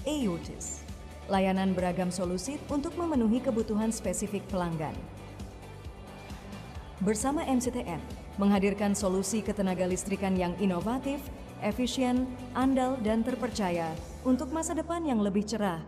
AUTIS, layanan beragam solusi untuk memenuhi kebutuhan spesifik pelanggan. Bersama MCTN, menghadirkan solusi ketenaga listrikan yang inovatif, efisien, andal, dan terpercaya untuk masa depan yang lebih cerah.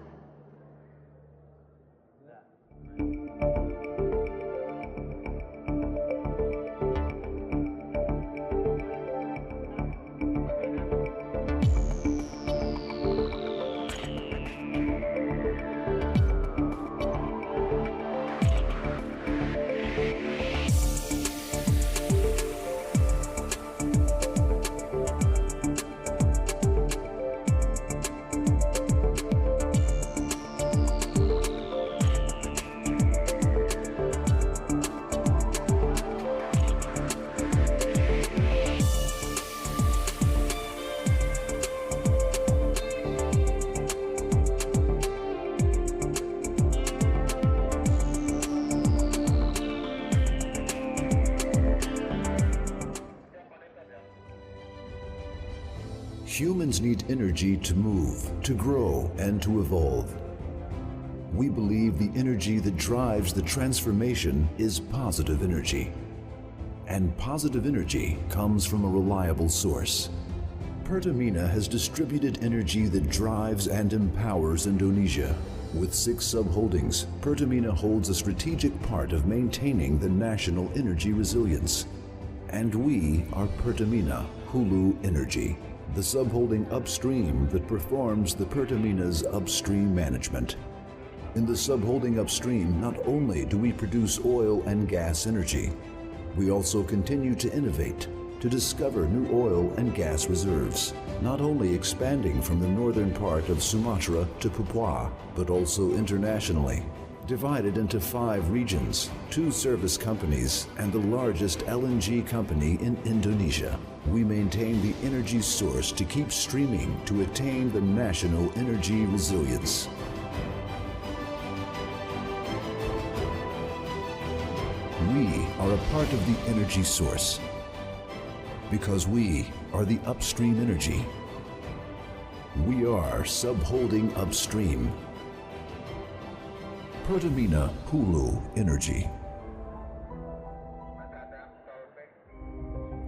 Humans need energy to move, to grow, and to evolve. We believe the energy that drives the transformation is positive energy. And positive energy comes from a reliable source. Pertamina has distributed energy that drives and empowers Indonesia. With 6 sub-holdings, Pertamina holds a strategic part of maintaining the national energy resilience. And we are Pertamina Hulu Energy, the subholding upstream that performs the Pertamina's upstream management. In the subholding upstream, not only do we produce oil and gas energy, we also continue to innovate, to discover new oil and gas reserves, not only expanding from the northern part of Sumatra to Papua, but also internationally. Divided into 5 regions, 2 service companies, and the largest LNG company in Indonesia. We maintain the energy source to keep streaming to attain the national energy resilience. We are a part of the energy source because we are the upstream energy. We are subholding upstream. Pertamina Hulu Energy.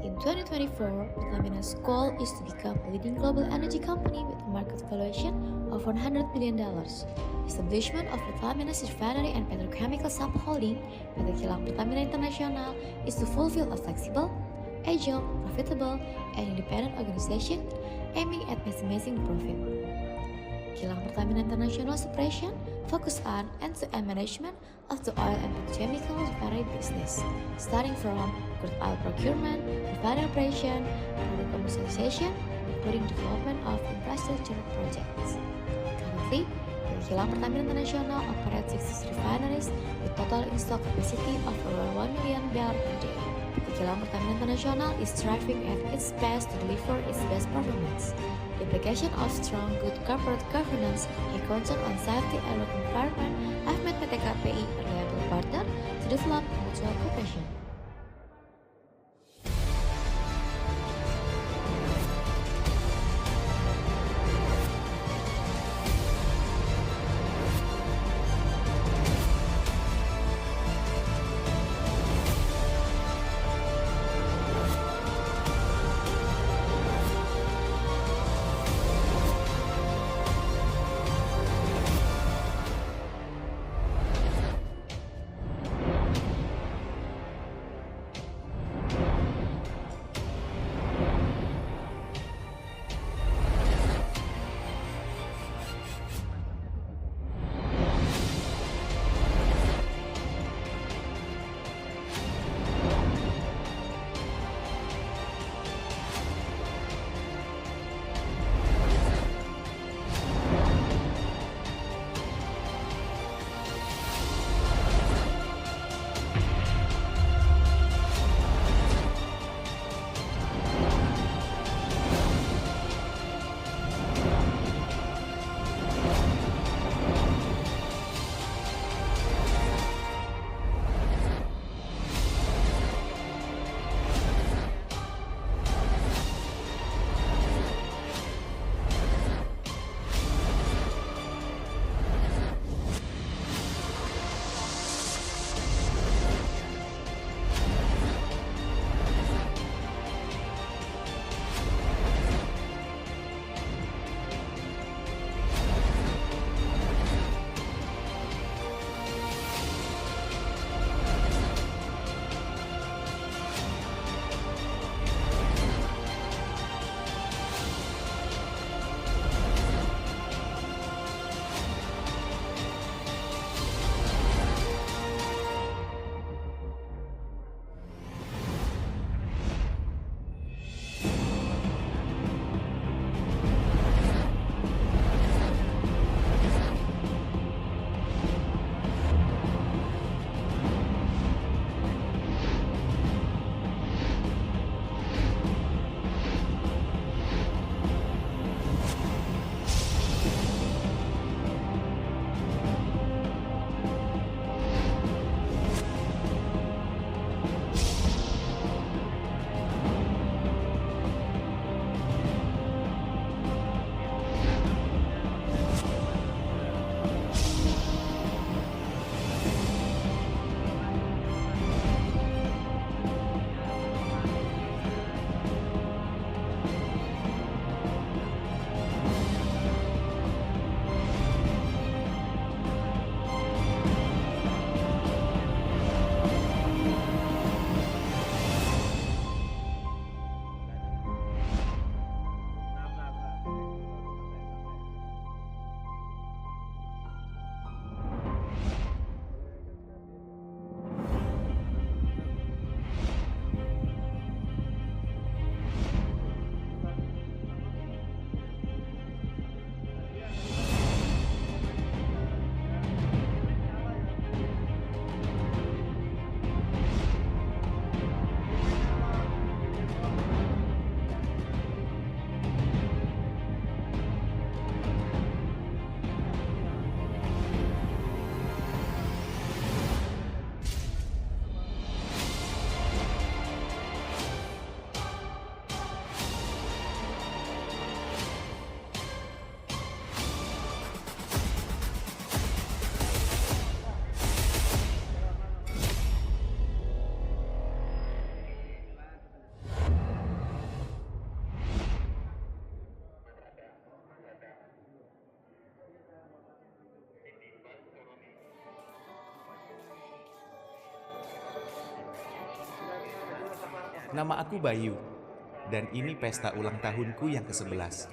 In 2024, Pertamina's goal is to become a leading global energy company with a market valuation of $100 billion. Establishment of Pertamina's refinery and petrochemical subholding, PT Kilang Pertamina International, is to fulfill a flexible, agile, profitable, and independent organization aiming at maximizing profit. Kilang Pertamina International's operation focus on end-to-end management of the oil and petrochemical refinery business, starting from crude oil procurement, refinery operation, product commercialization, including development of infrastructure projects. Currently, Kilang Pertamina International operates 6 refineries with total installed capacity of over 1 million barrels per day. Kilang Pertamina International is striving at its best to deliver its best performance. The application of strong good corporate governance and concern on safety and work environment have made PT KPI a reliable partner to develop mutual cooperation. nama aku Bayu, dan ini pesta ulang tahunku yang ke-11.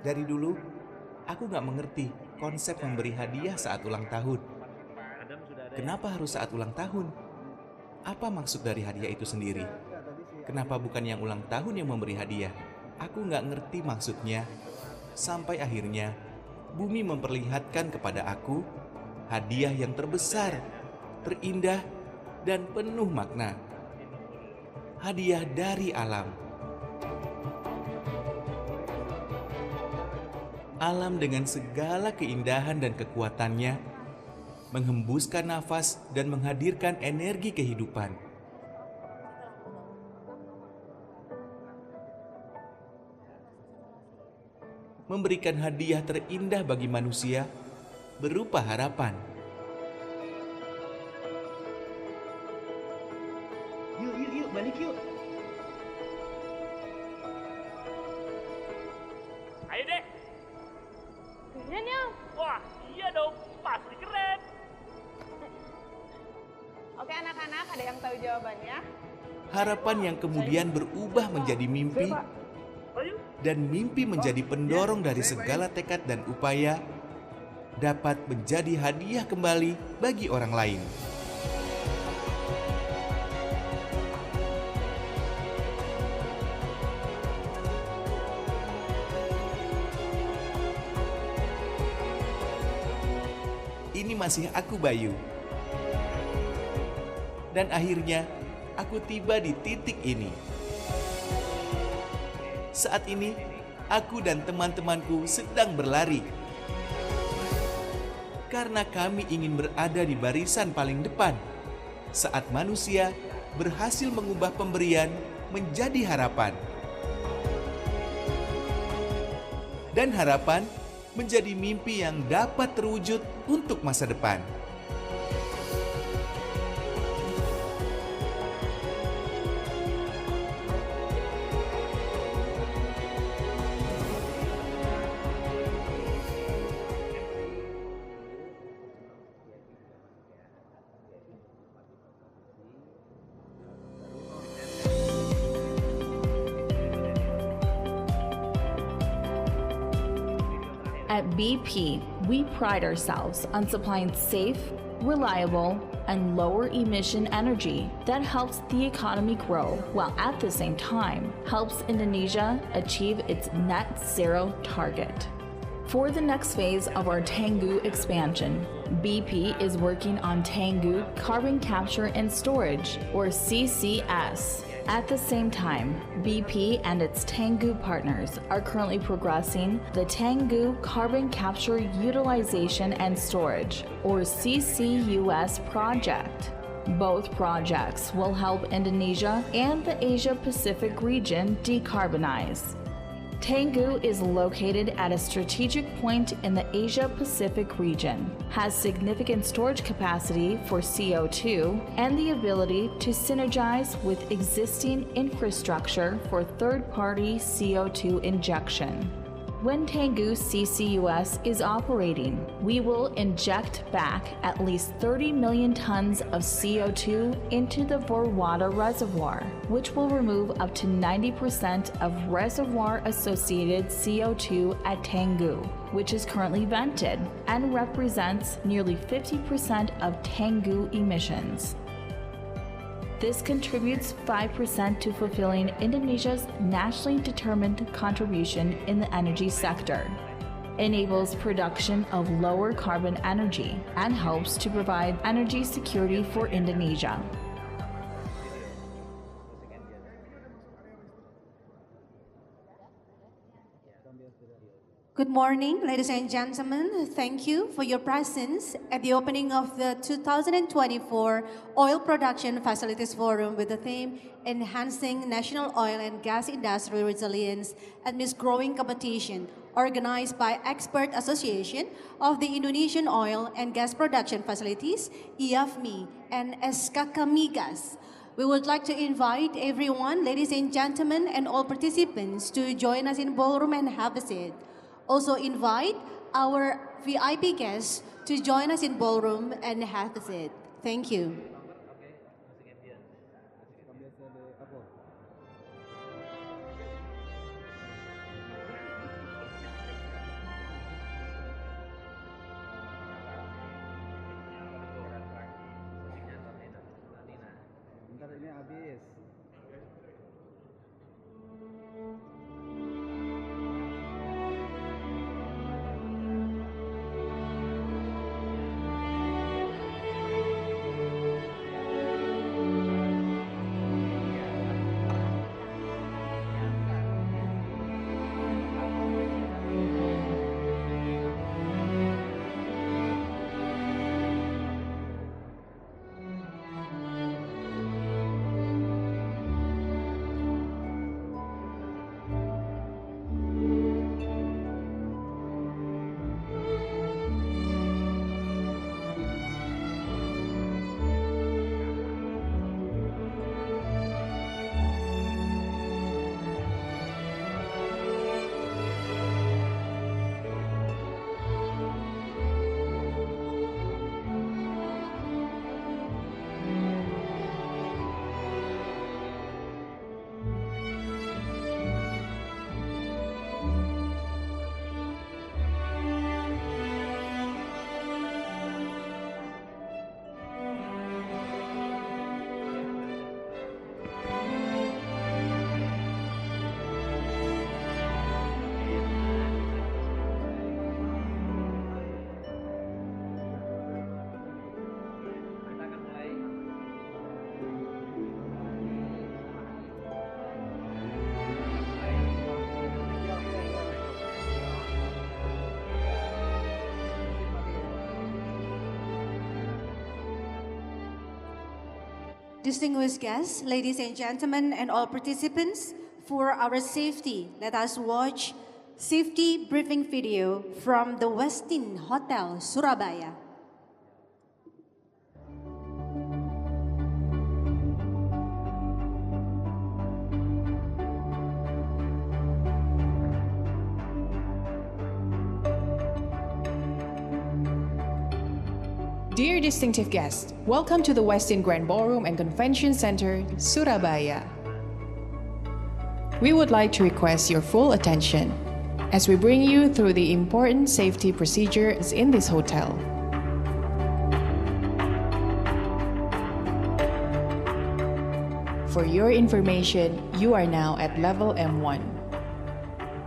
Dari dulu, aku gak mengerti konsep memberi hadiah saat ulang tahun. Kenapa harus saat ulang tahun? Apa maksud dari hadiah itu sendiri? Kenapa bukan yang ulang tahun yang memberi hadiah? Aku gak ngerti maksudnya. Sampai akhirnya, bumi memperlihatkan kepada aku hadiah yang terbesar, terindah, dan penuh makna. Hadiah dari alam. Alam dengan segala keindahan dan kekuatannya menghembuskan nafas dan menghadirkan energi kehidupan. Memberikan hadiah terindah bagi manusia berupa harapan. Yuk, balik yuk. Ayo deh. Keren ya? Wah, iya dong. Pasti keren. Oke anak-anak, ada yang tahu jawabannya? Harapan yang kemudian berubah menjadi mimpi, dan mimpi menjadi pendorong dari segala tekad dan upaya, dapat menjadi hadiah kembali bagi orang lain. Ini masih aku, Bayu. Dan akhirnya, aku tiba di titik ini. Saat ini, aku dan teman-temanku sedang berlari. Karena kami ingin berada di barisan paling depan saat manusia berhasil mengubah pemberian menjadi harapan. Dan harapan menjadi mimpi yang dapat terwujud untuk masa depan. At BP, we pride ourselves on supplying safe, reliable, and lower emission energy that helps the economy grow while at the same time helps Indonesia achieve its net zero target. For the next phase of our Tangguh expansion, BP is working on Tangguh Carbon Capture and Storage, or CCS. At the same time, BP and its Tangguh partners are currently progressing the Tangguh Carbon Capture Utilization and Storage, or CCUS project. Both projects will help Indonesia and the Asia-Pacific region decarbonize. Tangguh is located at a strategic point in the Asia-Pacific region, has significant storage capacity for CO2, and the ability to synergize with existing infrastructure for third-party CO2 injection. When Tangguh CCUS is operating, we will inject back at least 30 million tons of CO2 into the Vorwada reservoir, which will remove up to 90% of reservoir-associated CO2 at Tangguh, which is currently vented and represents nearly 50% of Tangguh emissions. This contributes 5% to fulfilling Indonesia's nationally determined contribution in the energy sector, enables production of lower carbon energy, and helps to provide energy security for Indonesia. Good morning, ladies and gentlemen. Thank you for your presence at the opening of the 2024 Oil Production Facilities Forum with the theme Enhancing National Oil and Gas Industry Resilience Amidst Growing Competition, organized by Expert Association of the Indonesian Oil and Gas Production Facilities, IAFMI, and SKK Migas. We would like to invite everyone, ladies and gentlemen, and all participants to join us in ballroom and have a seat. Also invite our VIP guests to join us in ballroom and have a seat. Thank you. airnya habis. Distinguished guests, ladies and gentlemen, and all participants, for our safety, let us watch safety briefing video from the Westin Hotel, Surabaya. Dear distinctive guests, welcome to the Westin Grand Ballroom and Convention Center, Surabaya. We would like to request your full attention as we bring you through the important safety procedures in this hotel. For your information, you are now at level M1.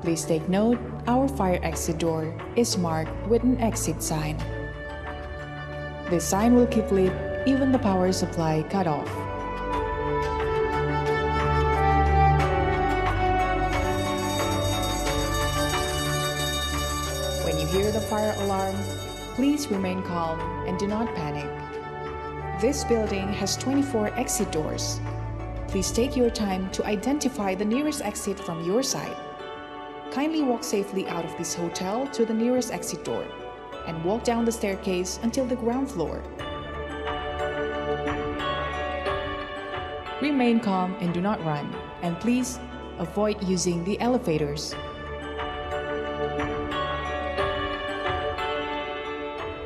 Please take note, our fire exit door is marked with an exit sign. This sign will keep lit even the power supply cut off. When you hear the fire alarm, please remain calm and do not panic. This building has 24 exit doors. Please take your time to identify the nearest exit from your side. Kindly walk safely out of this hotel to the nearest exit door and walk down the staircase until the ground floor. Remain calm and do not run, and please avoid using the elevators.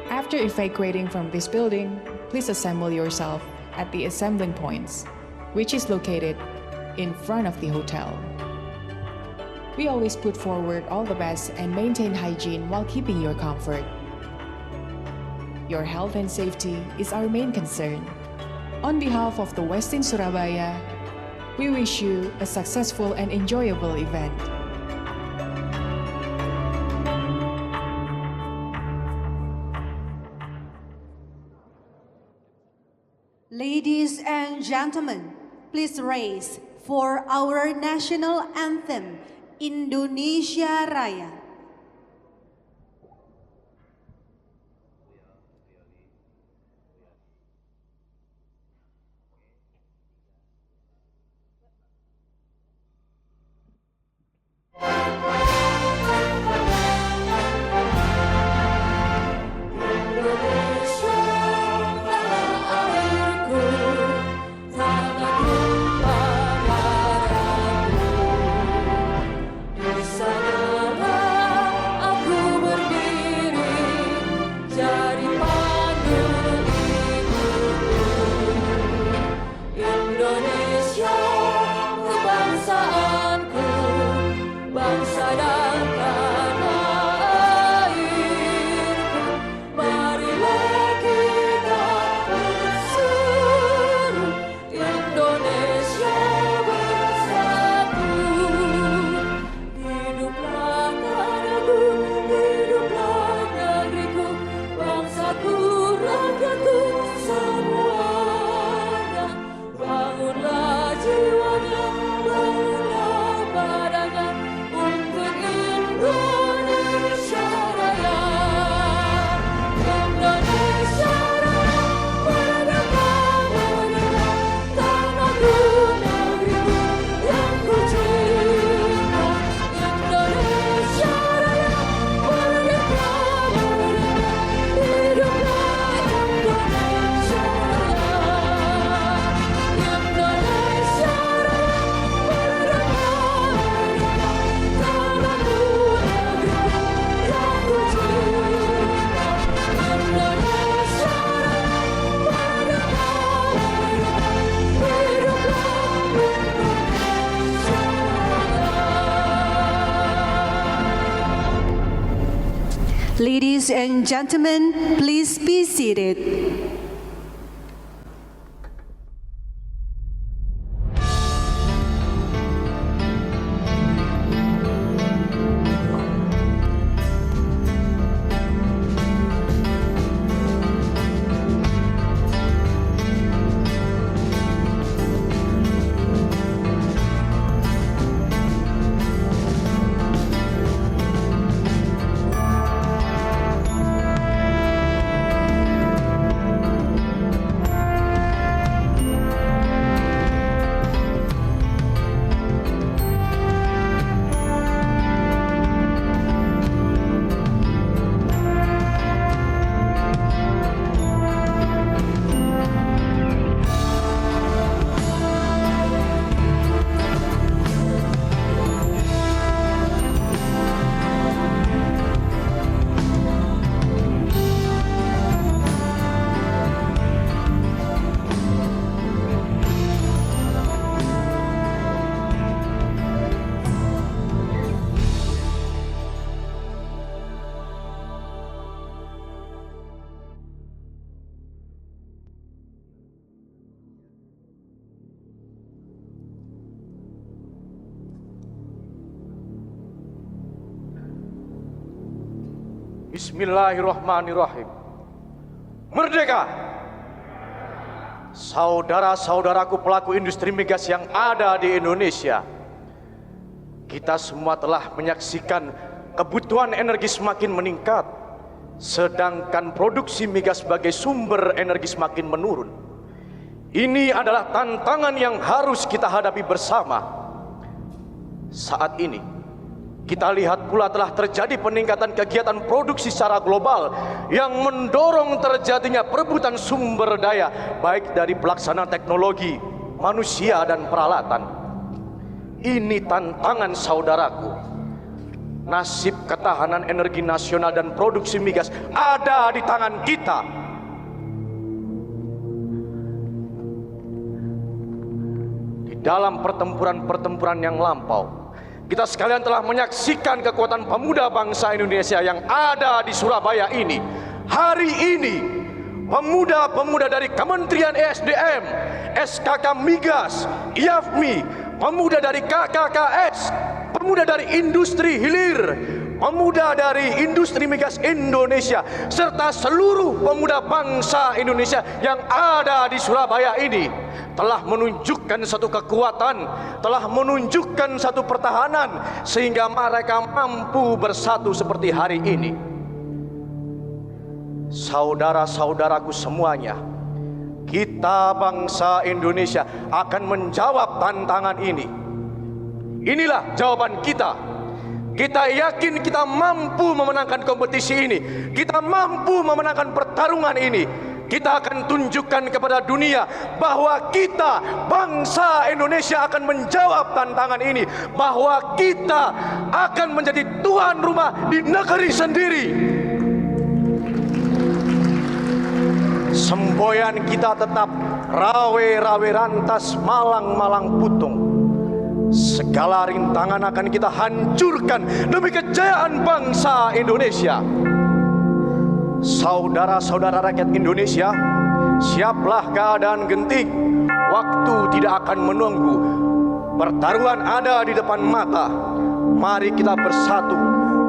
After evacuating from this building, please assemble yourself at the assembling points, which is located in front of the hotel. We always put forward all the best and maintain hygiene while keeping your comfort. Your health and safety is our main concern. On behalf of the Westin Surabaya, we wish you a successful and enjoyable event. Ladies and gentlemen, please raise for our national anthem, Indonesia Raya. Sana Ladies and gentlemen, please be seated. Bismillahirrahmanirrahim. Merdeka! Saudara-saudaraku pelaku industri migas yang ada di Indonesia, kita semua telah menyaksikan kebutuhan energi semakin meningkat, sedangkan produksi migas sebagai sumber energi semakin menurun. Ini adalah tantangan yang harus kita hadapi bersama. Saat ini kita lihat pula telah terjadi peningkatan kegiatan produksi secara global yang mendorong terjadinya perebutan sumber daya baik dari pelaksanaan teknologi, manusia dan peralatan. Ini tantangan saudaraku. Nasib ketahanan energi nasional dan produksi migas ada di tangan kita. Di dalam pertempuran-pertempuran yang lampau, kita sekalian telah menyaksikan kekuatan pemuda bangsa Indonesia yang ada di Surabaya ini. Hari ini, pemuda-pemuda dari Kementerian ESDM, SKK Migas, IAFMI, pemuda dari KKKS, pemuda dari industri hilir, pemuda dari industri migas Indonesia, serta seluruh pemuda bangsa Indonesia yang ada di Surabaya ini telah menunjukkan satu kekuatan, telah menunjukkan satu pertahanan, sehingga mereka mampu bersatu seperti hari ini. Saudara-saudaraku semuanya, kita bangsa Indonesia akan menjawab tantangan ini. Inilah jawaban kita. Kita yakin kita mampu memenangkan kompetisi ini. Kita mampu memenangkan pertarungan ini. Kita akan tunjukkan kepada dunia bahwa kita bangsa Indonesia akan menjawab tantangan ini, bahwa kita akan menjadi tuan rumah di negeri sendiri. Semboyan kita tetap rawe-rawe rantas, malang-malang putung. Segala rintangan akan kita hancurkan demi kejayaan bangsa Indonesia. Saudara-saudara rakyat Indonesia, siaplah keadaan genting. Waktu tidak akan menunggu. Pertaruhan ada di depan mata. Mari kita bersatu,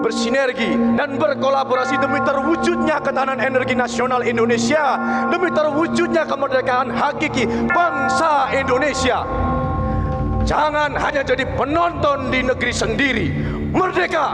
bersinergi dan berkolaborasi demi terwujudnya ketahanan energi nasional Indonesia, demi terwujudnya kemerdekaan hakiki bangsa Indonesia. Jangan hanya jadi penonton di negeri sendiri. Merdeka!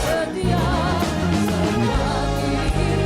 Setia, semakin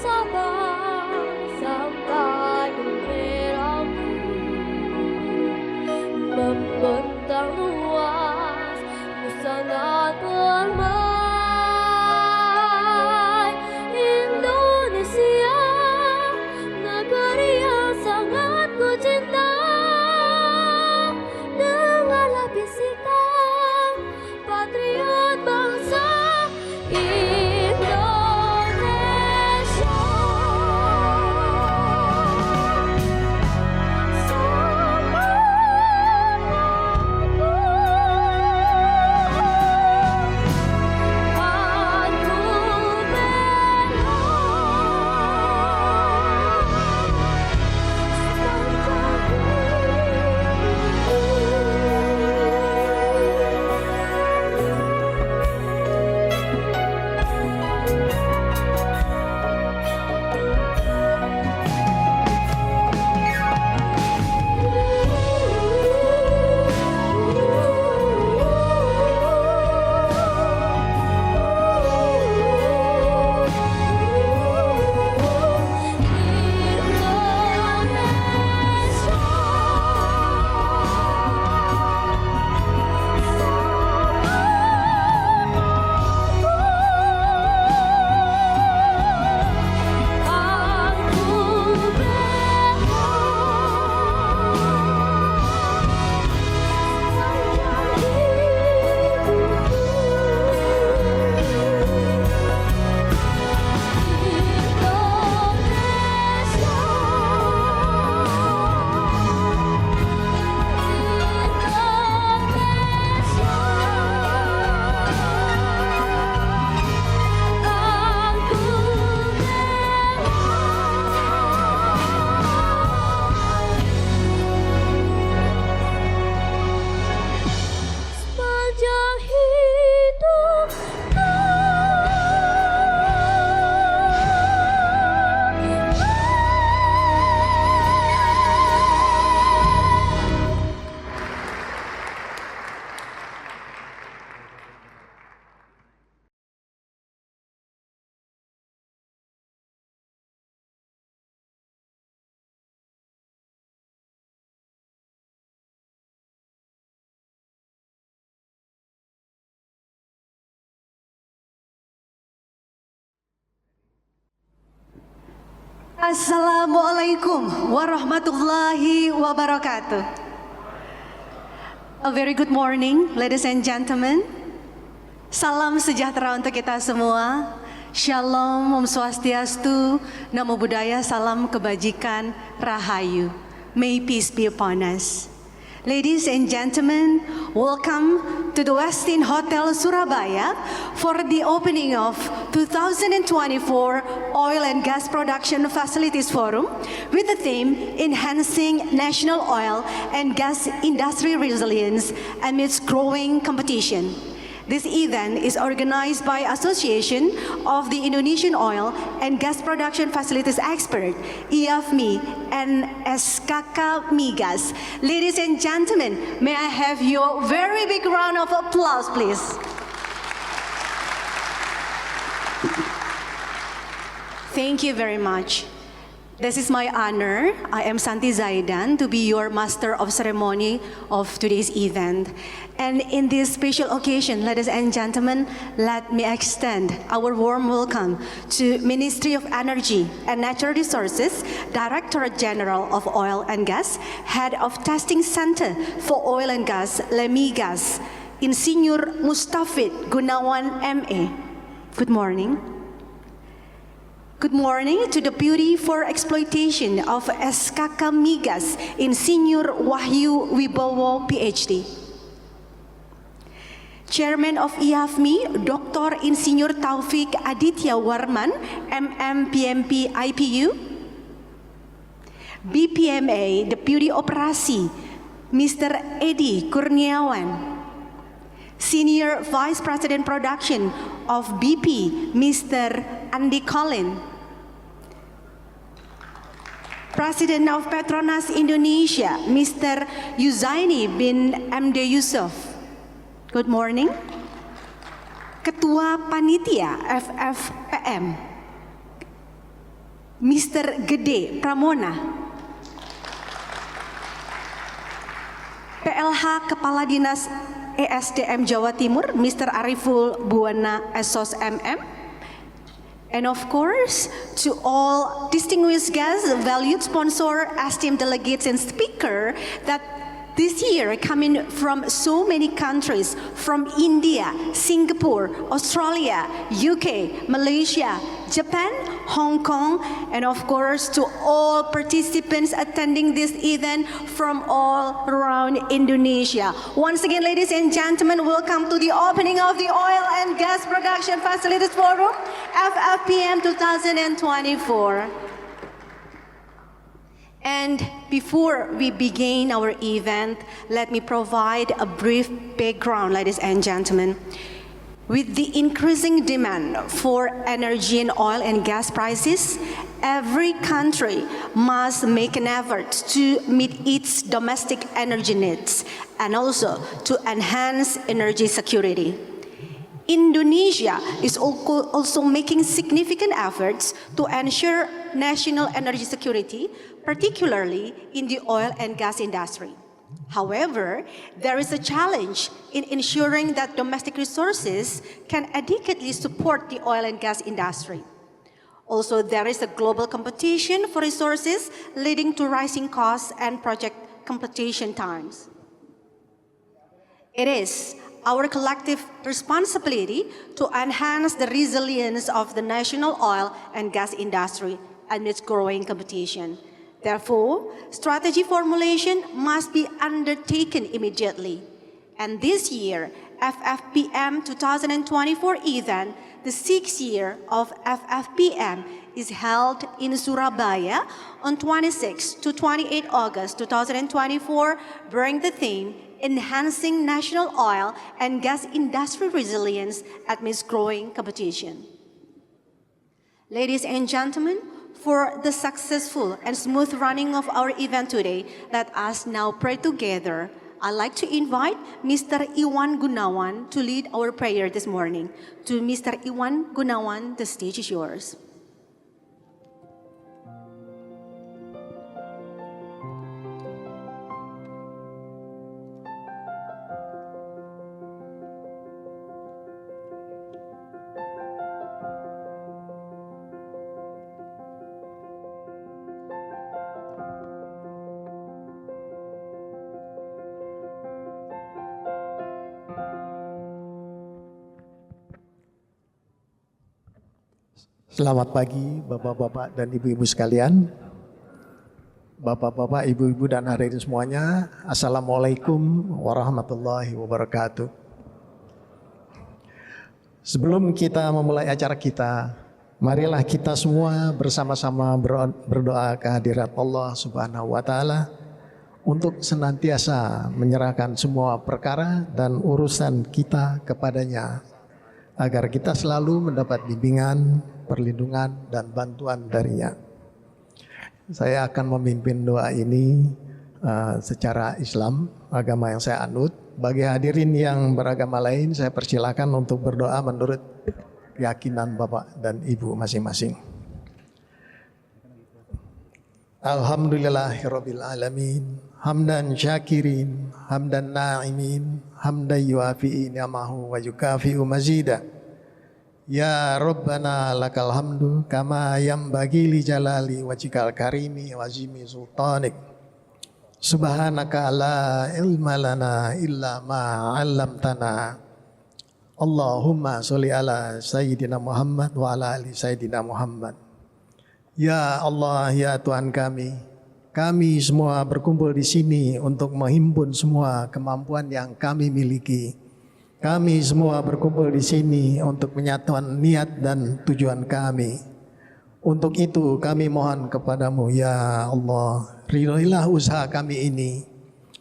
sabar sampai berakhir, membentang luas sangat permai. Indonesia, negeri yang sangat ku cinta, dengarlah bisikan patriot bangsa Indonesia. Assalamualaikum warahmatullahi wabarakatuh. A very good morning, ladies and gentlemen. Salam sejahtera untuk kita semua. Shalom, Om Swastiastu, Namo Buddhaya, salam kebajikan, Rahayu. May peace be upon us. Ladies and gentlemen, welcome to the Westin Hotel Surabaya for the opening of 2024 Oil and Gas Production Facilities Forum with the theme Enhancing National Oil and Gas Industry Resilience Amidst Growing Competition. This event is organized by Association of the Indonesian Oil and Gas Production Facilities Expert, IAFMI, and SKK Migas. Ladies and gentlemen, may I have your very big round of applause, please. Thank you very much. This is my honor. I am Santi Zaidan to be your master of ceremony of today's event. And in this special occasion, ladies and gentlemen, let me extend our warm welcome to Ministry of Energy and Natural Resources, Directorate General of Oil and Gas, Head of Testing Center for Oil and Gas, Lemigas, Insinyur Mustafid Gunawan MA. Good morning. Good morning to Deputy for Exploitation of SKK Migas, Insinyur Wahyu Wibowo, PhD. Chairman of IAFMI, Dr. Insinyur Taufik Aditya Warman, MM PMP IPU. BPMA, Deputy Operasi, Mr. Edi Kurniawan. Senior Vice President Production of BP, Mr. Andi Colin. President of Petronas Indonesia, Mr. Yuzaini bin MD Yusuf. Good morning. Ketua Panitia FFPM. Mr. Gede Pramona, PLH Kepala Dinas ESDM Jawa Timur, Mr. Ariful Buwana SOS MM, and of course, to all distinguished guests, valued sponsor, esteemed delegates and speaker that this year coming from so many countries, from India, Singapore, Australia, UK, Malaysia, Japan, Hong Kong, and of course to all participants attending this event from all around Indonesia. Once again, ladies and gentlemen, welcome to the opening of the Oil and Gas Production Facilities Forum, FFPM 2024. And before we begin our event, let me provide a brief background, ladies and gentlemen. With the increasing demand for energy and oil and gas prices, every country must make an effort to meet its domestic energy needs and also to enhance energy security. Indonesia is also making significant efforts to ensure national energy security, particularly in the oil and gas industry. However, there is a challenge in ensuring that domestic resources can adequately support the oil and gas industry. Also, there is a global competition for resources leading to rising costs and project completion times. It is our collective responsibility to enhance the resilience of the national oil and gas industry amidst growing competition. Therefore, strategy formulation must be undertaken immediately. And this year, FFPM 2024 event, the 6th year of FFPM, is held in Surabaya on 26 to 28 August 2024, bearing the theme Enhancing National Oil and Gas Industry Resilience Amidst Growing Competition. Ladies and gentlemen, for the successful and smooth running of our event today, let us now pray together. I'd like to invite Mr. Iwan Gunawan to lead our prayer this morning. To Mr. Iwan Gunawan, the stage is yours. Selamat pagi Bapak-Bapak dan Ibu-Ibu sekalian. Bapak-Bapak, Ibu-Ibu dan hadirin semuanya, Assalamualaikum warahmatullahi wabarakatuh. Sebelum kita memulai acara kita, marilah kita semua bersama-sama berdoa kehadirat Allah Subhanahu wa Ta'ala untuk senantiasa menyerahkan semua perkara dan urusan kita kepadanya, agar kita selalu mendapat bimbingan, perlindungan, dan bantuan darinya. Saya akan memimpin doa ini secara Islam, agama yang saya anut. Bagi hadirin yang beragama lain, saya persilakan untuk berdoa menurut keyakinan Bapak dan Ibu masing-masing. Alhamdulillahirabbil alamin, hamdan syakirin, hamdan na'imin, hamdan yuafi'i ni'amahu wa yukafi'u mazidah. Ya Rabbana lakal hamdu kama yanbaghi li jalali wajhikal karimi wa azimi sultanik. Subhanaka la ilma lana illa ma 'allamtana. Allahumma sholli ala sayyidina Muhammad wa ala ali sayyidina Muhammad. Ya Allah, ya Tuhan kami semua berkumpul di sini untuk menghimpun semua kemampuan yang kami miliki. Kami semua berkumpul di sini untuk menyatukan niat dan tujuan kami. Untuk itu kami mohon kepadamu, ya Allah, ridhoilah usaha kami ini.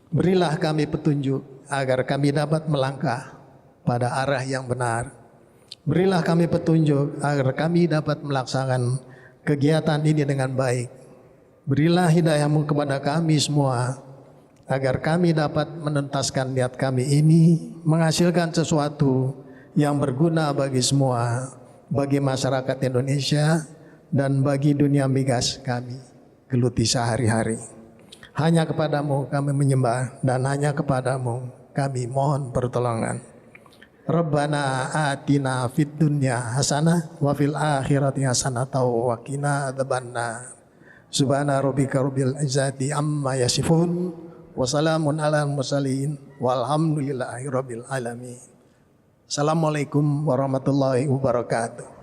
Berilah kami petunjuk agar kami dapat melangkah pada arah yang benar. Berilah kami petunjuk agar kami dapat melaksanakan kegiatan ini dengan baik. Berilah hidayahmu kepada kami semua, agar kami dapat menuntaskan niat kami ini, menghasilkan sesuatu yang berguna bagi semua, bagi masyarakat Indonesia, dan bagi dunia migas kami geluti sehari-hari. Hanya kepadamu kami menyembah dan hanya kepadamu kami mohon pertolongan. Rabbana atina fid dunya hasanah wa fil akhirati hasanah wa qina adzabannar. Subhana rabbika rabbil izzati amma yasifun wa salamun alal mursalin walhamdulillahi rabbil alamin. Assalamualaikum warahmatullahi wabarakatuh.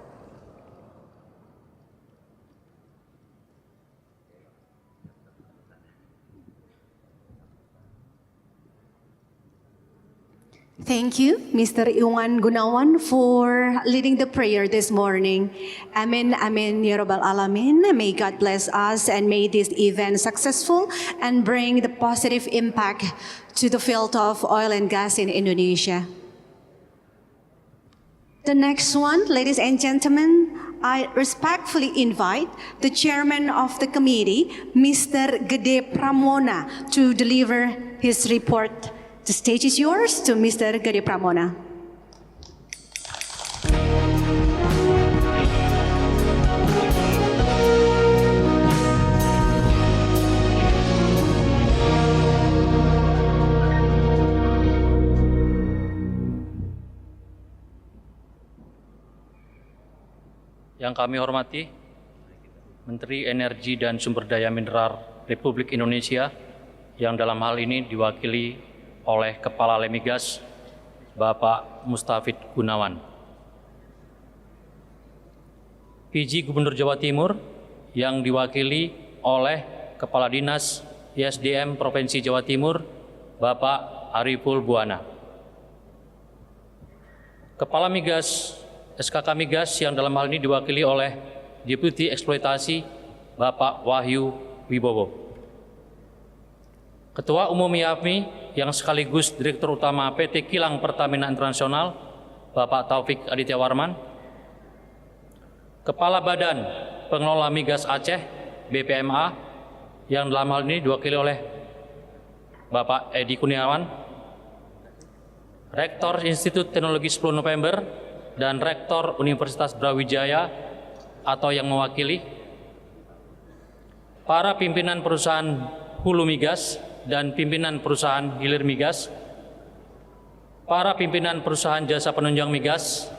Thank you, Mr. Iwan Gunawan, for leading the prayer this morning. Amin, amin, ya Rabbal Alamin. May God bless us and may this event successful and bring the positive impact to the field of oil and gas in Indonesia. The next one, ladies and gentlemen, I respectfully invite the chairman of the committee, Mr. Gede Pramona, to deliver his report. The stage is yours to Mr. Gede Pramona. Yang kami hormati Menteri Energi dan Sumber Daya Mineral Republik Indonesia, yang dalam hal ini diwakili oleh Kepala Lemigas Bapak Mustafid Gunawan. PJ Gubernur Jawa Timur yang diwakili oleh Kepala Dinas ISDM Provinsi Jawa Timur Bapak Ariful Buana. Kepala Migas SKK Migas yang dalam hal ini diwakili oleh Deputi Eksploitasi Bapak Wahyu Wibowo. Ketua Umum YAPMI yang sekaligus Direktur Utama PT Kilang Pertamina Internasional Bapak Taufik Aditya Warman. Kepala Badan Pengelola Migas Aceh BPMA yang dalam hal ini diwakili oleh Bapak Edi Kurniawan. Rektor Institut Teknologi 10 November dan Rektor Universitas Brawijaya atau yang mewakili. Para pimpinan perusahaan hulu migas dan pimpinan perusahaan hilir migas, para pimpinan perusahaan jasa penunjang migas,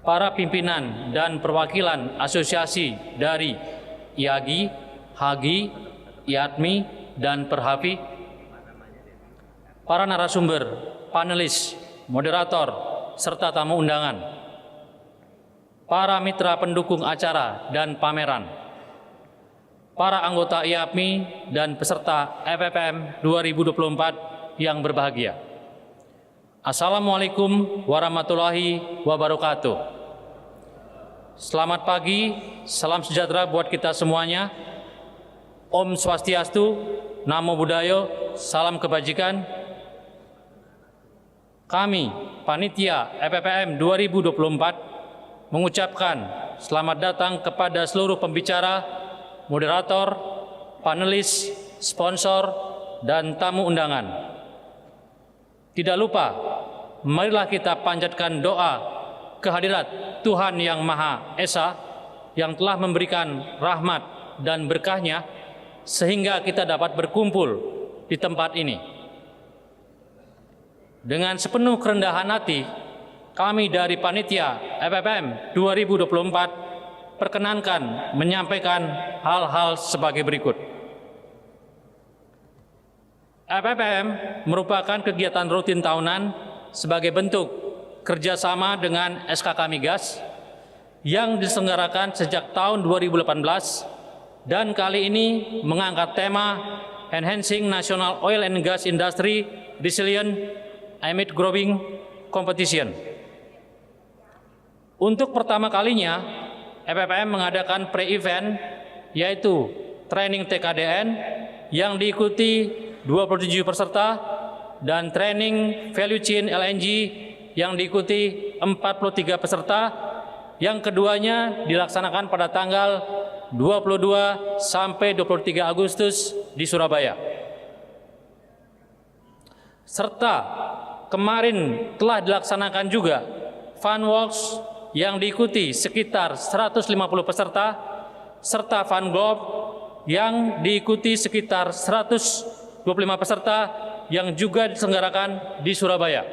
para pimpinan dan perwakilan asosiasi dari IAGI, HAGI, IATMI, dan Perhapi, para narasumber, panelis, moderator, serta tamu undangan, para mitra pendukung acara dan pameran, para anggota IAPMI dan peserta FFM 2024 yang berbahagia. Assalamualaikum warahmatullahi wabarakatuh. Selamat pagi, salam sejahtera buat kita semuanya. Om Swastiastu, Namo Buddhaya, salam kebajikan. Kami, Panitia FFM 2024, mengucapkan selamat datang kepada seluruh pembicara, moderator, panelis, sponsor, dan tamu undangan. Tidak lupa, marilah kita panjatkan doa kehadirat Tuhan Yang Maha Esa yang telah memberikan rahmat dan berkahnya sehingga kita dapat berkumpul di tempat ini. Dengan sepenuh kerendahan hati, kami dari Panitia FFM 2024 perkenankan menyampaikan hal-hal sebagai berikut. FFM merupakan kegiatan rutin tahunan sebagai bentuk kerjasama dengan SKK Migas yang diselenggarakan sejak tahun 2018 dan kali ini mengangkat tema Enhancing National Oil and Gas Industry Resilience Amid Growing Competition. Untuk pertama kalinya, FFM mengadakan pre-event yaitu training TKDN yang diikuti 27 peserta dan training value chain LNG yang diikuti 43 peserta, yang keduanya dilaksanakan pada tanggal 22 sampai 23 Agustus di Surabaya. Serta kemarin telah dilaksanakan juga Funworks yang diikuti sekitar 150 peserta, serta Fun Golf yang diikuti sekitar 125 peserta yang juga diselenggarakan di Surabaya.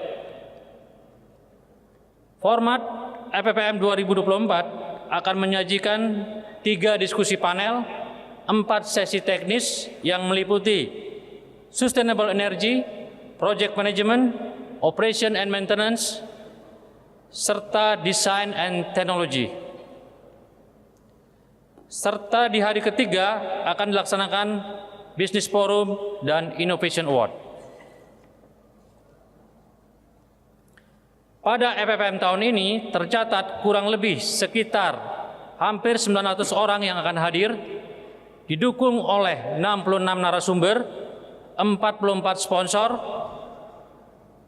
Format FFPM 2024 akan menyajikan 3 diskusi panel, 4 sesi teknis yang meliputi Sustainable Energy, Project Management, Operation and Maintenance, serta Design and Technology. Serta di hari ketiga akan dilaksanakan Business Forum dan Innovation Award. Pada FFPM tahun ini tercatat kurang lebih sekitar hampir 900 orang yang akan hadir, didukung oleh 66 narasumber, 44 sponsor,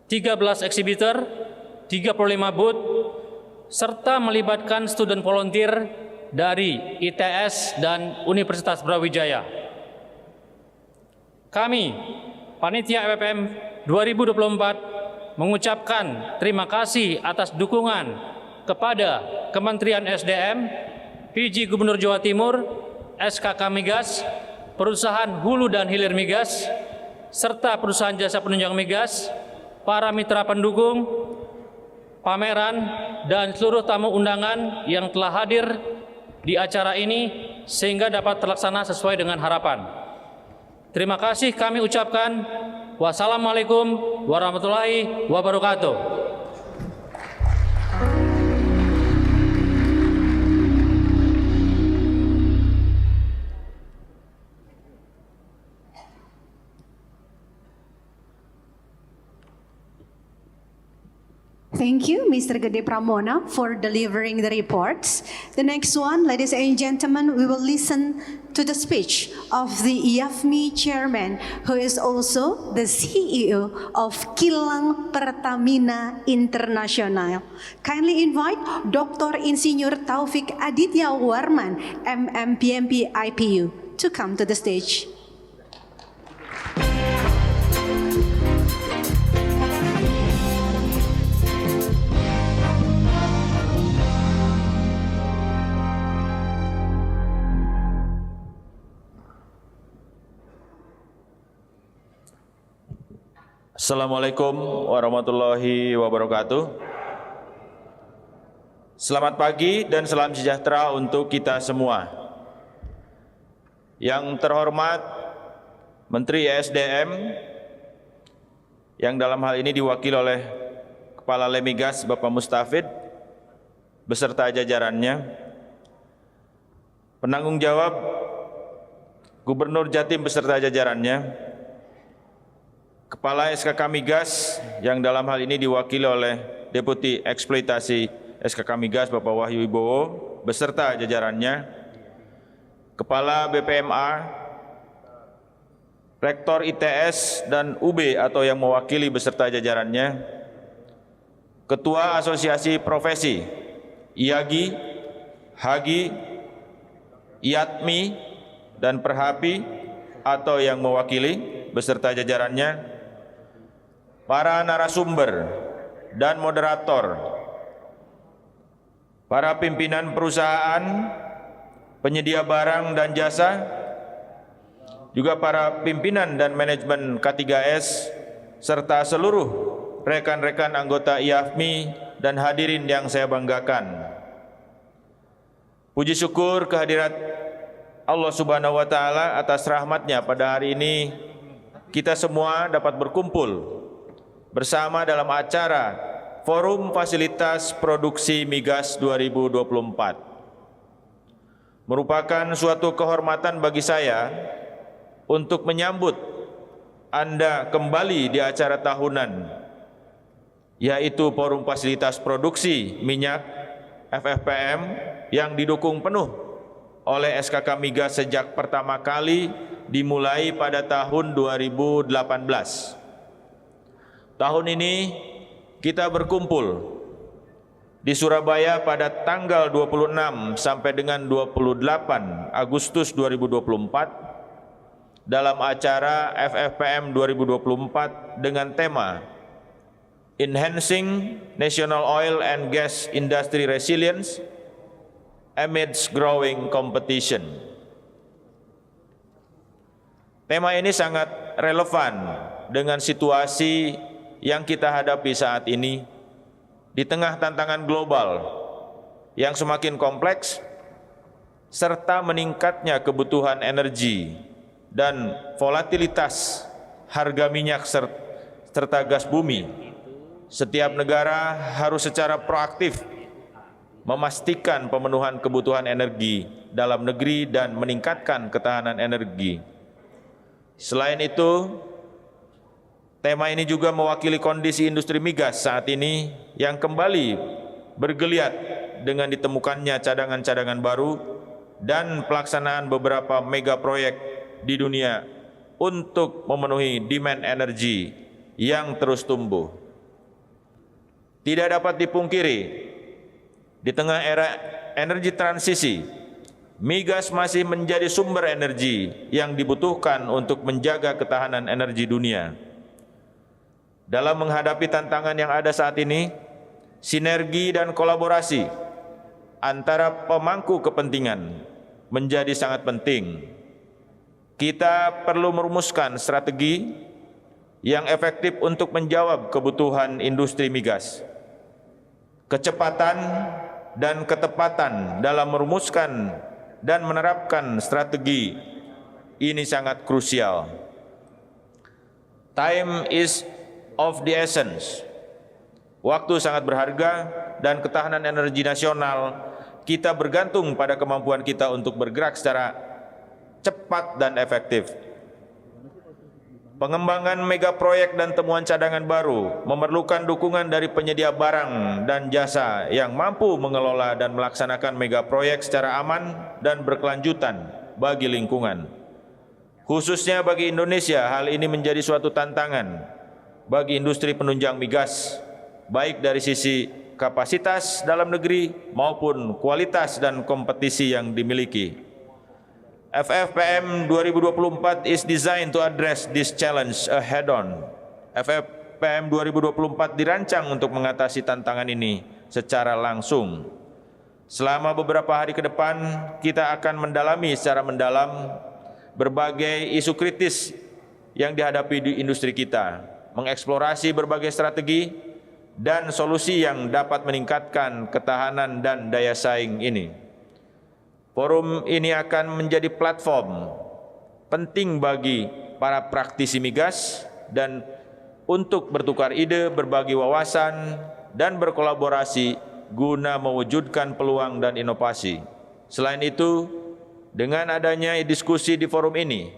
13 eksibitor, 35 booth, serta melibatkan student volunteer dari ITS dan Universitas Brawijaya. Kami, Panitia FFPM 2024, mengucapkan terima kasih atas dukungan kepada Kementerian SDM, PJ Gubernur Jawa Timur, SKK Migas, Perusahaan Hulu dan Hilir Migas, serta Perusahaan Jasa Penunjang Migas, para mitra pendukung, pameran, dan seluruh tamu undangan yang telah hadir di acara ini sehingga dapat terlaksana sesuai dengan harapan. Terima kasih kami ucapkan. Wassalamualaikum warahmatullahi wabarakatuh. Thank you, Mr. Gede Pramona, for delivering the reports. The next one, ladies and gentlemen, we will listen to the speech of the IAFMI chairman, who is also the CEO of Kilang Pertamina International. Kindly invite Dr. Insinyur Taufik Aditya Warman, MMPMP IPU, to come to the stage. Assalamualaikum warahmatullahi wabarakatuh. Selamat pagi dan salam sejahtera untuk kita semua. Yang terhormat Menteri ESDM, yang dalam hal ini diwakili oleh Kepala Lemigas Bapak Mustafid beserta jajarannya, penanggung jawab Gubernur Jatim beserta jajarannya, Kepala SKK Migas yang dalam hal ini diwakili oleh Deputi Eksploitasi SKK Migas Bapak Wahyu Wibowo beserta jajarannya, Kepala BPMA, Rektor ITS dan UB atau yang mewakili beserta jajarannya, Ketua Asosiasi Profesi, IAGI, HAGI, IATMI, dan Perhapi atau yang mewakili beserta jajarannya, para narasumber dan moderator, para pimpinan perusahaan, penyedia barang dan jasa, juga para pimpinan dan manajemen K3S, serta seluruh rekan-rekan anggota IAFMI dan hadirin yang saya banggakan. Puji syukur kehadirat Allah Subhanahu wa Ta'ala atas rahmatnya pada hari ini kita semua dapat berkumpul bersama dalam acara Forum Fasilitas Produksi Migas 2024. Merupakan suatu kehormatan bagi saya untuk menyambut Anda kembali di acara tahunan, yaitu Forum Fasilitas Produksi Minyak FFPM yang didukung penuh oleh SKK Migas sejak pertama kali dimulai pada tahun 2018. Tahun ini kita berkumpul di Surabaya pada tanggal 26 sampai dengan 28 Agustus 2024 dalam acara FFPM 2024 dengan tema enhancing national oil and gas industry resilience amidst growing competition. Tema ini sangat relevan dengan situasi yang kita hadapi saat ini di tengah tantangan global yang semakin kompleks serta meningkatnya kebutuhan energi dan volatilitas harga minyak serta gas bumi. Setiap negara harus secara proaktif memastikan pemenuhan kebutuhan energi dalam negeri dan meningkatkan ketahanan energi. Selain itu, tema ini juga mewakili kondisi industri migas saat ini yang kembali bergeliat dengan ditemukannya cadangan-cadangan baru dan pelaksanaan beberapa mega proyek di dunia untuk memenuhi demand energi yang terus tumbuh. Tidak dapat dipungkiri, di tengah era energi transisi, migas masih menjadi sumber energi yang dibutuhkan untuk menjaga ketahanan energi dunia. Dalam menghadapi tantangan yang ada saat ini, sinergi dan kolaborasi antara pemangku kepentingan menjadi sangat penting. Kita perlu merumuskan strategi yang efektif untuk menjawab kebutuhan industri migas. Kecepatan dan ketepatan dalam merumuskan dan menerapkan strategi ini sangat krusial. Time is of the essence. Waktu sangat berharga dan ketahanan energi nasional kita bergantung pada kemampuan kita untuk bergerak secara cepat dan efektif. Pengembangan mega proyek dan temuan cadangan baru memerlukan dukungan dari penyedia barang dan jasa yang mampu mengelola dan melaksanakan mega proyek secara aman dan berkelanjutan bagi lingkungan. Khususnya bagi Indonesia, hal ini menjadi suatu tantangan bagi industri penunjang migas, baik dari sisi kapasitas dalam negeri maupun kualitas dan kompetisi yang dimiliki. FFPM 2024 is designed to address this challenge head-on. FFPM 2024 dirancang untuk mengatasi tantangan ini secara langsung. Selama beberapa hari ke depan, kita akan mendalami secara mendalam berbagai isu kritis yang dihadapi di industri kita, mengeksplorasi berbagai strategi dan solusi yang dapat meningkatkan ketahanan dan daya saing ini. Forum ini akan menjadi platform penting bagi para praktisi migas dan untuk bertukar ide, berbagi wawasan, dan berkolaborasi guna mewujudkan peluang dan inovasi. Selain itu, dengan adanya diskusi di forum ini,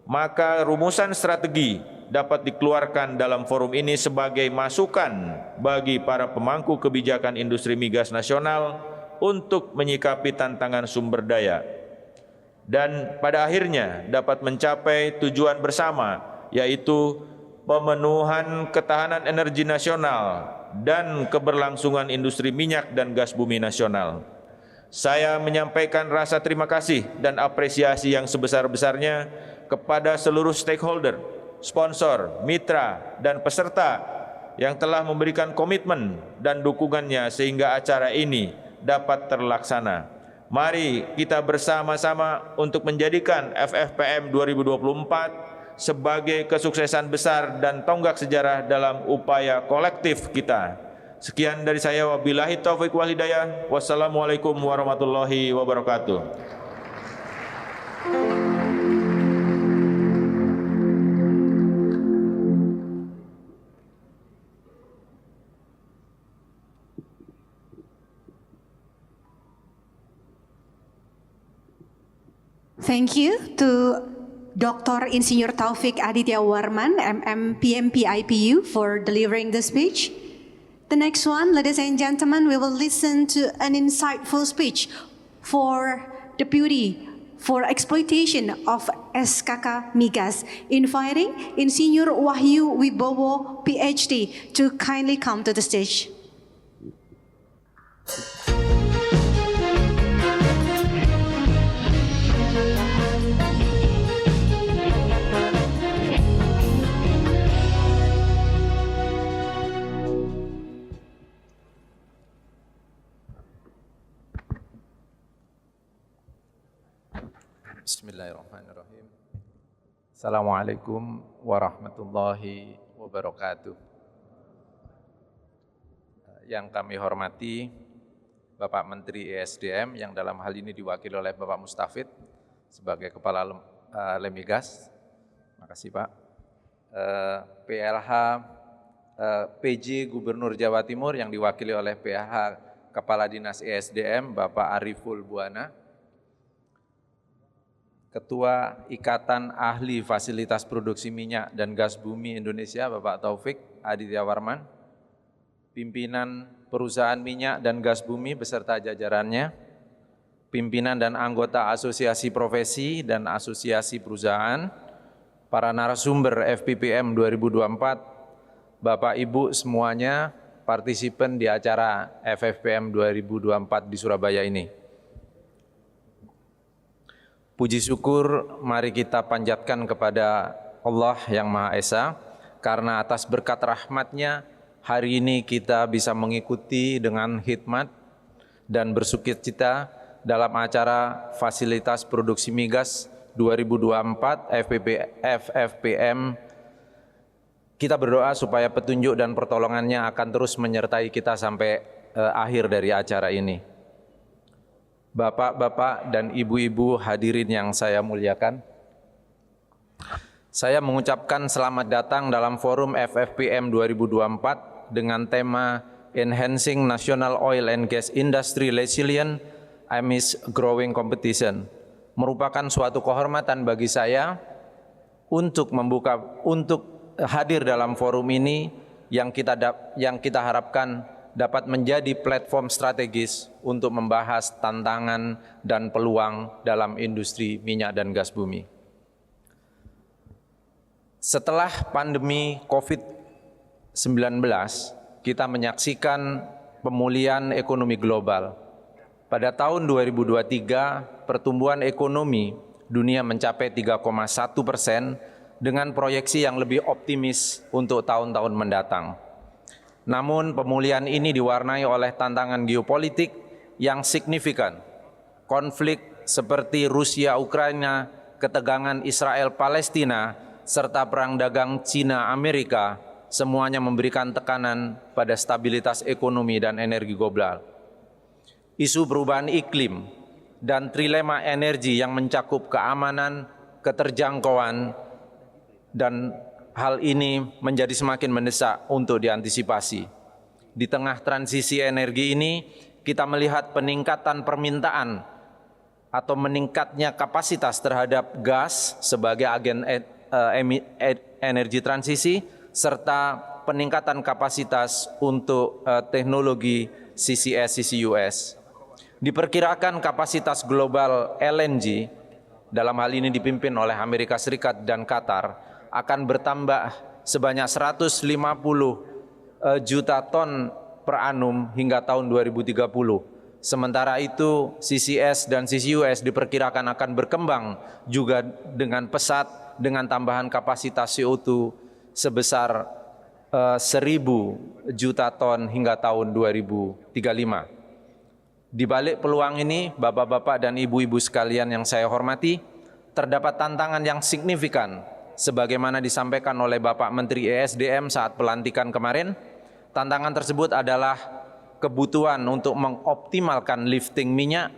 maka rumusan strategi dapat dikeluarkan dalam forum ini sebagai masukan bagi para pemangku kebijakan industri migas nasional untuk menyikapi tantangan sumber daya dan pada akhirnya dapat mencapai tujuan bersama, yaitu pemenuhan ketahanan energi nasional dan keberlangsungan industri minyak dan gas bumi nasional. Saya menyampaikan rasa terima kasih dan apresiasi yang sebesar-besarnya kepada seluruh stakeholder, sponsor, mitra, dan peserta yang telah memberikan komitmen dan dukungannya sehingga acara ini dapat terlaksana. Mari kita bersama-sama untuk menjadikan FFPM 2024 sebagai kesuksesan besar dan tonggak sejarah dalam upaya kolektif kita. Sekian dari saya, wabillahi taufiq wal hidayah. Wassalamualaikum warahmatullahi wabarakatuh. Thank you to Dr. Insinyur Taufik Aditya Warman, MM PMP IPU, for delivering the speech. The next one, ladies and gentlemen, we will listen to an insightful speech for Deputy for Exploitation of SKK Migas, inviting Insinyur Wahyu Wibowo, PhD, to kindly come to the stage. Bismillahirrahmanirrahim. Assalamualaikum warahmatullahi wabarakatuh. Yang kami hormati Bapak Menteri ESDM yang dalam hal ini diwakili oleh Bapak Mustafid sebagai Kepala Lemigas. Makasih Pak. PLH PJ Gubernur Jawa Timur yang diwakili oleh PLH Kepala Dinas ESDM Bapak Ariful Buana. Ketua Ikatan Ahli Fasilitas Produksi Minyak dan Gas Bumi Indonesia Bapak Taufik Aditya Warman. Pimpinan Perusahaan Minyak dan Gas Bumi beserta jajarannya, pimpinan dan anggota Asosiasi Profesi dan Asosiasi Perusahaan, para narasumber FPPM 2024, Bapak Ibu semuanya, partisipan di acara FFPM 2024 di Surabaya ini. Puji syukur mari kita panjatkan kepada Allah yang Maha Esa, karena atas berkat rahmat-Nya, hari ini kita bisa mengikuti dengan hikmat dan bersukacita dalam acara Fasilitas Produksi Migas 2024 FFPM. Kita berdoa supaya petunjuk dan pertolongannya akan terus menyertai kita sampai akhir dari acara ini. Bapak-bapak dan ibu-ibu hadirin yang saya muliakan, saya mengucapkan selamat datang dalam forum FFPM 2024 dengan tema Enhancing National Oil and Gas Industry Resilience Amidst Growing Competition. Merupakan suatu kehormatan bagi saya untuk hadir dalam forum ini yang kita harapkan dapat menjadi platform strategis untuk membahas tantangan dan peluang dalam industri minyak dan gas bumi. Setelah pandemi COVID-19, kita menyaksikan pemulihan ekonomi global. Pada tahun 2023, pertumbuhan ekonomi dunia mencapai 3,1% dengan proyeksi yang lebih optimis untuk tahun-tahun mendatang. Namun pemulihan ini diwarnai oleh tantangan geopolitik yang signifikan. Konflik seperti Rusia-Ukraina, ketegangan Israel-Palestina, serta perang dagang Cina-Amerika, semuanya memberikan tekanan pada stabilitas ekonomi dan energi global. Isu perubahan iklim dan trilema energi yang mencakup keamanan, keterjangkauan, dan hal ini menjadi semakin mendesak untuk diantisipasi. Di tengah transisi energi ini, kita melihat peningkatan permintaan atau meningkatnya kapasitas terhadap gas sebagai agen energi transisi, serta peningkatan kapasitas untuk teknologi CCS/CCUS. Diperkirakan kapasitas global LNG, dalam hal ini dipimpin oleh Amerika Serikat dan Qatar, akan bertambah sebanyak 150 juta ton per annum hingga tahun 2030. Sementara itu CCS dan CCUS diperkirakan akan berkembang juga dengan pesat dengan tambahan kapasitas CO2 sebesar 1.000 juta ton hingga tahun 2035. Di balik peluang ini, bapak-bapak dan ibu-ibu sekalian yang saya hormati, terdapat tantangan yang signifikan sebagaimana disampaikan oleh Bapak Menteri ESDM saat pelantikan kemarin. Tantangan tersebut adalah kebutuhan untuk mengoptimalkan lifting minyak,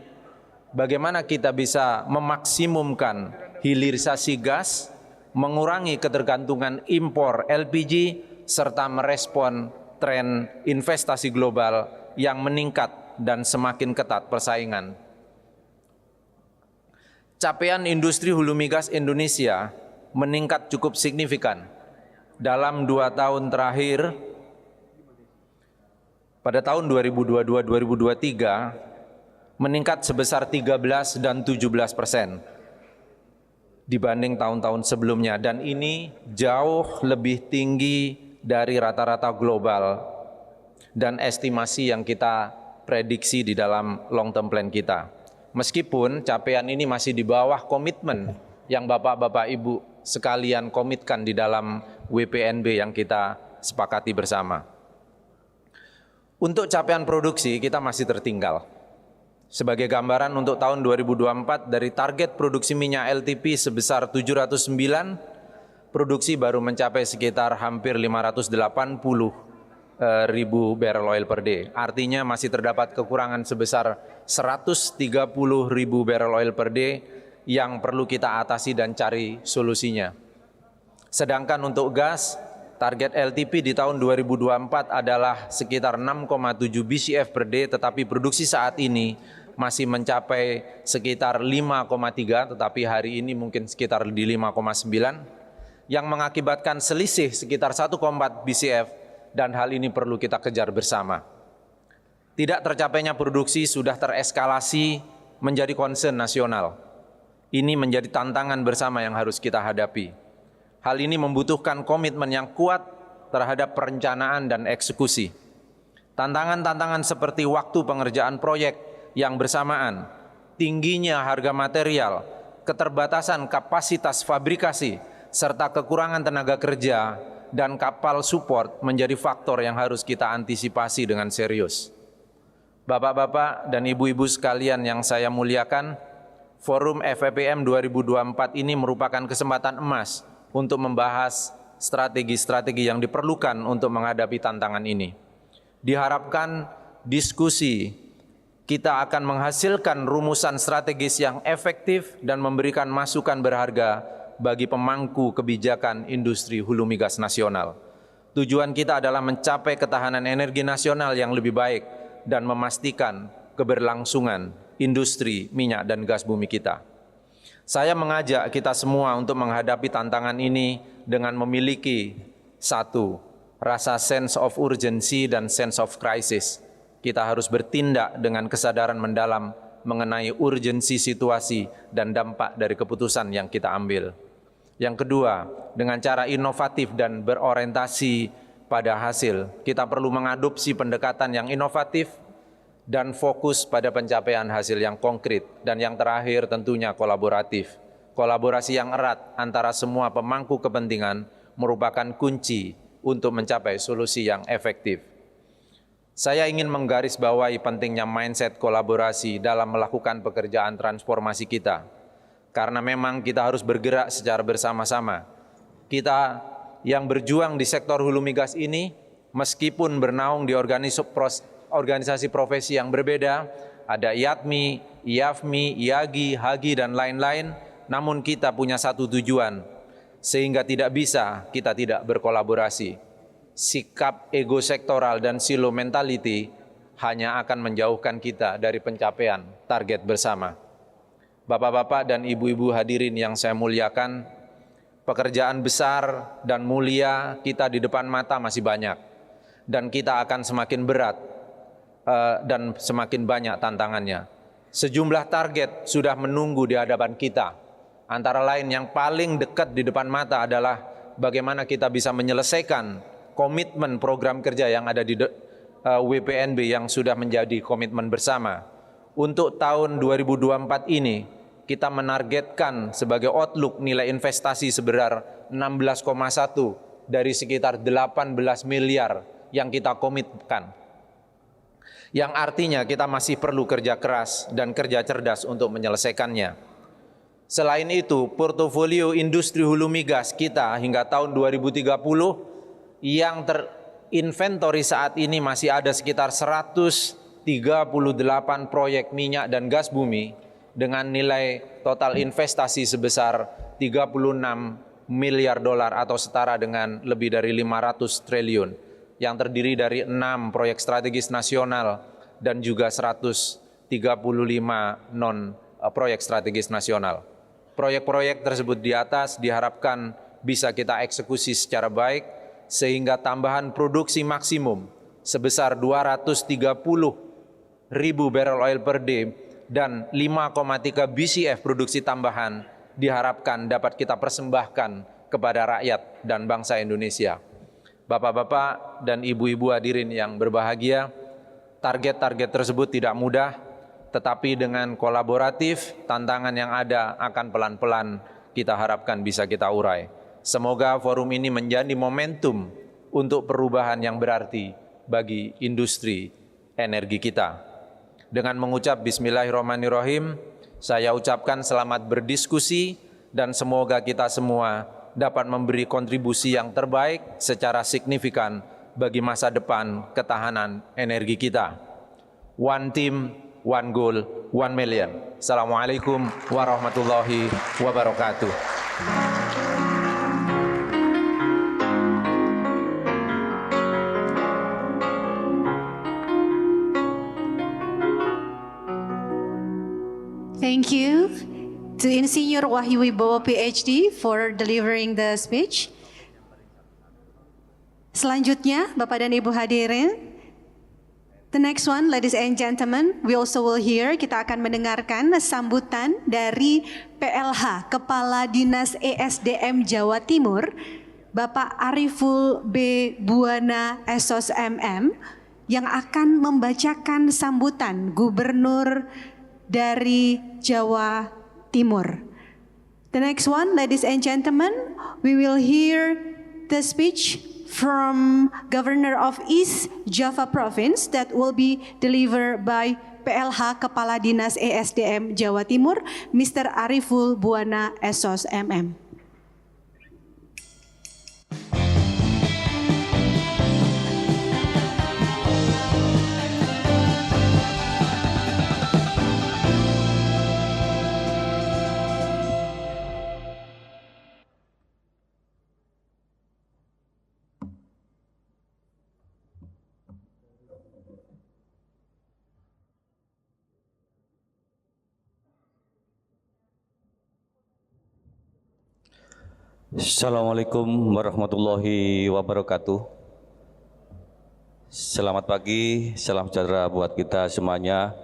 bagaimana kita bisa memaksimumkan hilirisasi gas, mengurangi ketergantungan impor LPG, serta merespon tren investasi global yang meningkat dan semakin ketat persaingan. Capaian industri hulu migas Indonesia meningkat cukup signifikan. Dalam 2 tahun terakhir, pada tahun 2022-2023, meningkat sebesar 13 dan 17% dibanding tahun-tahun sebelumnya. Dan ini jauh lebih tinggi dari rata-rata global dan estimasi yang kita prediksi di dalam long term plan kita. Meskipun capaian ini masih di bawah komitmen yang Bapak-Bapak Ibu sekalian komitkan di dalam WPNB yang kita sepakati bersama. Untuk capaian produksi kita masih tertinggal. Sebagai gambaran untuk tahun 2024 dari target produksi minyak LTP sebesar 709, produksi baru mencapai sekitar hampir 580 ribu barrel oil per day. Artinya masih terdapat kekurangan sebesar 130 ribu barrel oil per day yang perlu kita atasi dan cari solusinya. Sedangkan untuk gas, target LTP di tahun 2024 adalah sekitar 6,7 BCF per day, tetapi produksi saat ini masih mencapai sekitar 5,3, tetapi hari ini mungkin sekitar di 5,9, yang mengakibatkan selisih sekitar 1,4 BCF, dan hal ini perlu kita kejar bersama. Tidak tercapainya produksi sudah tereskalasi menjadi concern nasional. Ini menjadi tantangan bersama yang harus kita hadapi. Hal ini membutuhkan komitmen yang kuat terhadap perencanaan dan eksekusi. Tantangan-tantangan seperti waktu pengerjaan proyek yang bersamaan, tingginya harga material, keterbatasan kapasitas fabrikasi, serta kekurangan tenaga kerja dan kapal support menjadi faktor yang harus kita antisipasi dengan serius. Bapak-bapak dan ibu-ibu sekalian yang saya muliakan, Forum FEPM 2024 ini merupakan kesempatan emas untuk membahas strategi-strategi yang diperlukan untuk menghadapi tantangan ini. Diharapkan diskusi kita akan menghasilkan rumusan strategis yang efektif dan memberikan masukan berharga bagi pemangku kebijakan industri hulu migas nasional. Tujuan kita adalah mencapai ketahanan energi nasional yang lebih baik dan memastikan keberlangsungan industri minyak dan gas bumi kita. Saya mengajak kita semua untuk menghadapi tantangan ini dengan memiliki satu, rasa sense of urgency dan sense of crisis. Kita harus bertindak dengan kesadaran mendalam mengenai urgensi situasi dan dampak dari keputusan yang kita ambil. Yang kedua, dengan cara inovatif dan berorientasi pada hasil, kita perlu mengadopsi pendekatan yang inovatif dan fokus pada pencapaian hasil yang konkret. Dan yang terakhir tentunya kolaboratif. Kolaborasi yang erat antara semua pemangku kepentingan merupakan kunci untuk mencapai solusi yang efektif. Saya ingin menggarisbawahi pentingnya mindset kolaborasi dalam melakukan pekerjaan transformasi kita. Karena memang kita harus bergerak secara bersama-sama. Kita yang berjuang di sektor hulu migas ini, meskipun bernaung di organisasi profesi yang berbeda, ada IATMI, IAFMI, IAGI, HAGI, dan lain-lain, namun kita punya satu tujuan, sehingga tidak bisa kita tidak berkolaborasi. Sikap ego sektoral dan silo mentality hanya akan menjauhkan kita dari pencapaian target bersama. Bapak-bapak dan ibu-ibu hadirin yang saya muliakan, pekerjaan besar dan mulia kita di depan mata masih banyak, dan kita akan semakin berat dan semakin banyak tantangannya. Sejumlah target sudah menunggu di hadapan kita. Antara lain yang paling dekat di depan mata adalah bagaimana kita bisa menyelesaikan komitmen program kerja yang ada di WPNB yang sudah menjadi komitmen bersama. Untuk tahun 2024 ini, kita menargetkan sebagai outlook nilai investasi sebesar 16,1 dari sekitar 18 miliar yang kita komitkan. Yang artinya kita masih perlu kerja keras dan kerja cerdas untuk menyelesaikannya. Selain itu, portofolio industri hulu migas kita hingga tahun 2030 yang terinventori saat ini masih ada sekitar 138 proyek minyak dan gas bumi dengan nilai total investasi sebesar 36 miliar dolar atau setara dengan lebih dari 500 triliun yang terdiri dari 6 proyek strategis nasional dan juga 135 non-proyek strategis nasional. Proyek-proyek tersebut di atas diharapkan bisa kita eksekusi secara baik sehingga tambahan produksi maksimum sebesar 230 ribu barrel oil per day dan 5,3 BCF produksi tambahan diharapkan dapat kita persembahkan kepada rakyat dan bangsa Indonesia. Bapak-bapak dan ibu-ibu hadirin yang berbahagia, target-target tersebut tidak mudah, tetapi dengan kolaboratif, tantangan yang ada akan pelan-pelan kita harapkan bisa kita urai. Semoga forum ini menjadi momentum untuk perubahan yang berarti bagi industri energi kita. Dengan mengucap Bismillahirrahmanirrahim, saya ucapkan selamat berdiskusi dan semoga kita semua dapat memberi kontribusi yang terbaik secara signifikan bagi masa depan ketahanan energi kita. One team, one goal, 1 million. Assalamualaikum warahmatullahi wabarakatuh. Thank you to Insinyur Wahyu Wibowo PhD for delivering the speech. Selanjutnya, Bapak dan Ibu hadirin, the next one, ladies and gentlemen, we also will hear, kita akan mendengarkan sambutan dari PLH, Kepala Dinas ESDM Jawa Timur, Bapak Ariful B. Buana SOS MM, yang akan membacakan sambutan Gubernur dari Jawa Timur. The next one, ladies and gentlemen, we will hear the speech from Governor of East Java Province that will be delivered by PLH Kepala Dinas ESDM Jawa Timur, Mr. Ariful Buana SOS MM. Assalamualaikum warahmatullahi wabarakatuh. Selamat pagi, salam sejahtera buat kita semuanya.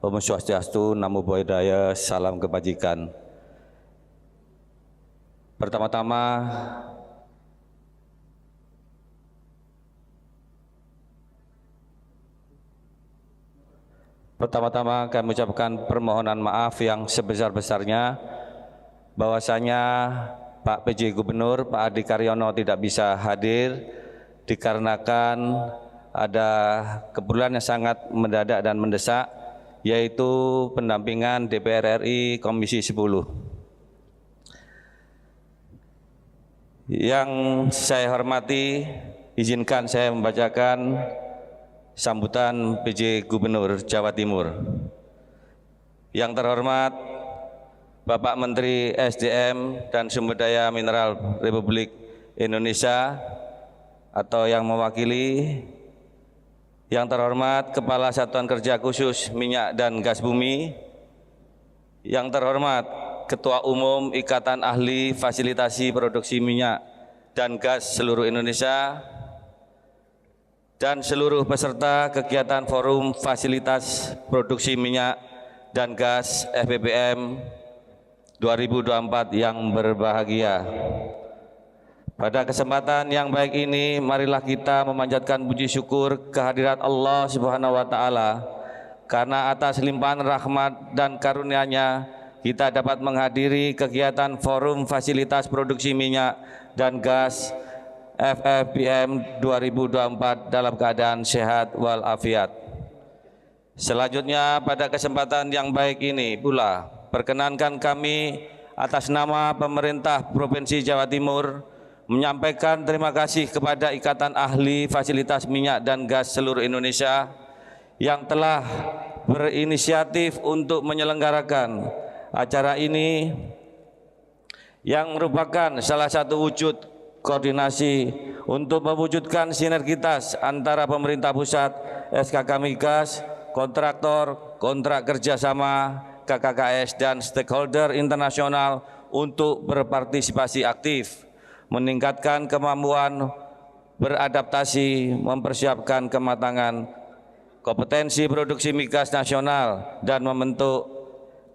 Om Swastiastu, Namo Buddhaya, salam kebajikan. Pertama-tama kami ucapkan permohonan maaf yang sebesar-besarnya bahwasanya Pak PJ Gubernur, Pak Adi Karyono tidak bisa hadir dikarenakan ada keperluan yang sangat mendadak dan mendesak, yaitu pendampingan DPR RI Komisi 10. Yang saya hormati, izinkan saya membacakan sambutan PJ Gubernur Jawa Timur. Yang terhormat Bapak Menteri SDM dan Sumber Daya Mineral Republik Indonesia atau yang mewakili, yang terhormat Kepala Satuan Kerja Khusus Minyak dan Gas Bumi, yang terhormat Ketua Umum Ikatan Ahli Fasilitasi Produksi Minyak dan Gas seluruh Indonesia, dan seluruh peserta kegiatan Forum Fasilitas Produksi Minyak dan Gas FPPM 2024 yang berbahagia. Pada kesempatan yang baik ini, marilah kita memanjatkan puji syukur kehadirat Allah Subhanahu wa Ta'ala, karena atas limpahan rahmat dan karunia-Nya kita dapat menghadiri kegiatan Forum Fasilitas Produksi Minyak dan Gas FFPM 2024 dalam keadaan sehat walafiat. Selanjutnya, pada kesempatan yang baik ini pula, perkenankan kami atas nama pemerintah Provinsi Jawa Timur menyampaikan terima kasih kepada Ikatan Ahli Fasilitas Minyak dan Gas seluruh Indonesia yang telah berinisiatif untuk menyelenggarakan acara ini, yang merupakan salah satu wujud koordinasi untuk mewujudkan sinergitas antara pemerintah pusat, SKK Migas, kontraktor, kontrak kerjasama, KKKS dan stakeholder internasional untuk berpartisipasi aktif, meningkatkan kemampuan beradaptasi, mempersiapkan kematangan kompetensi produksi migas nasional, dan membentuk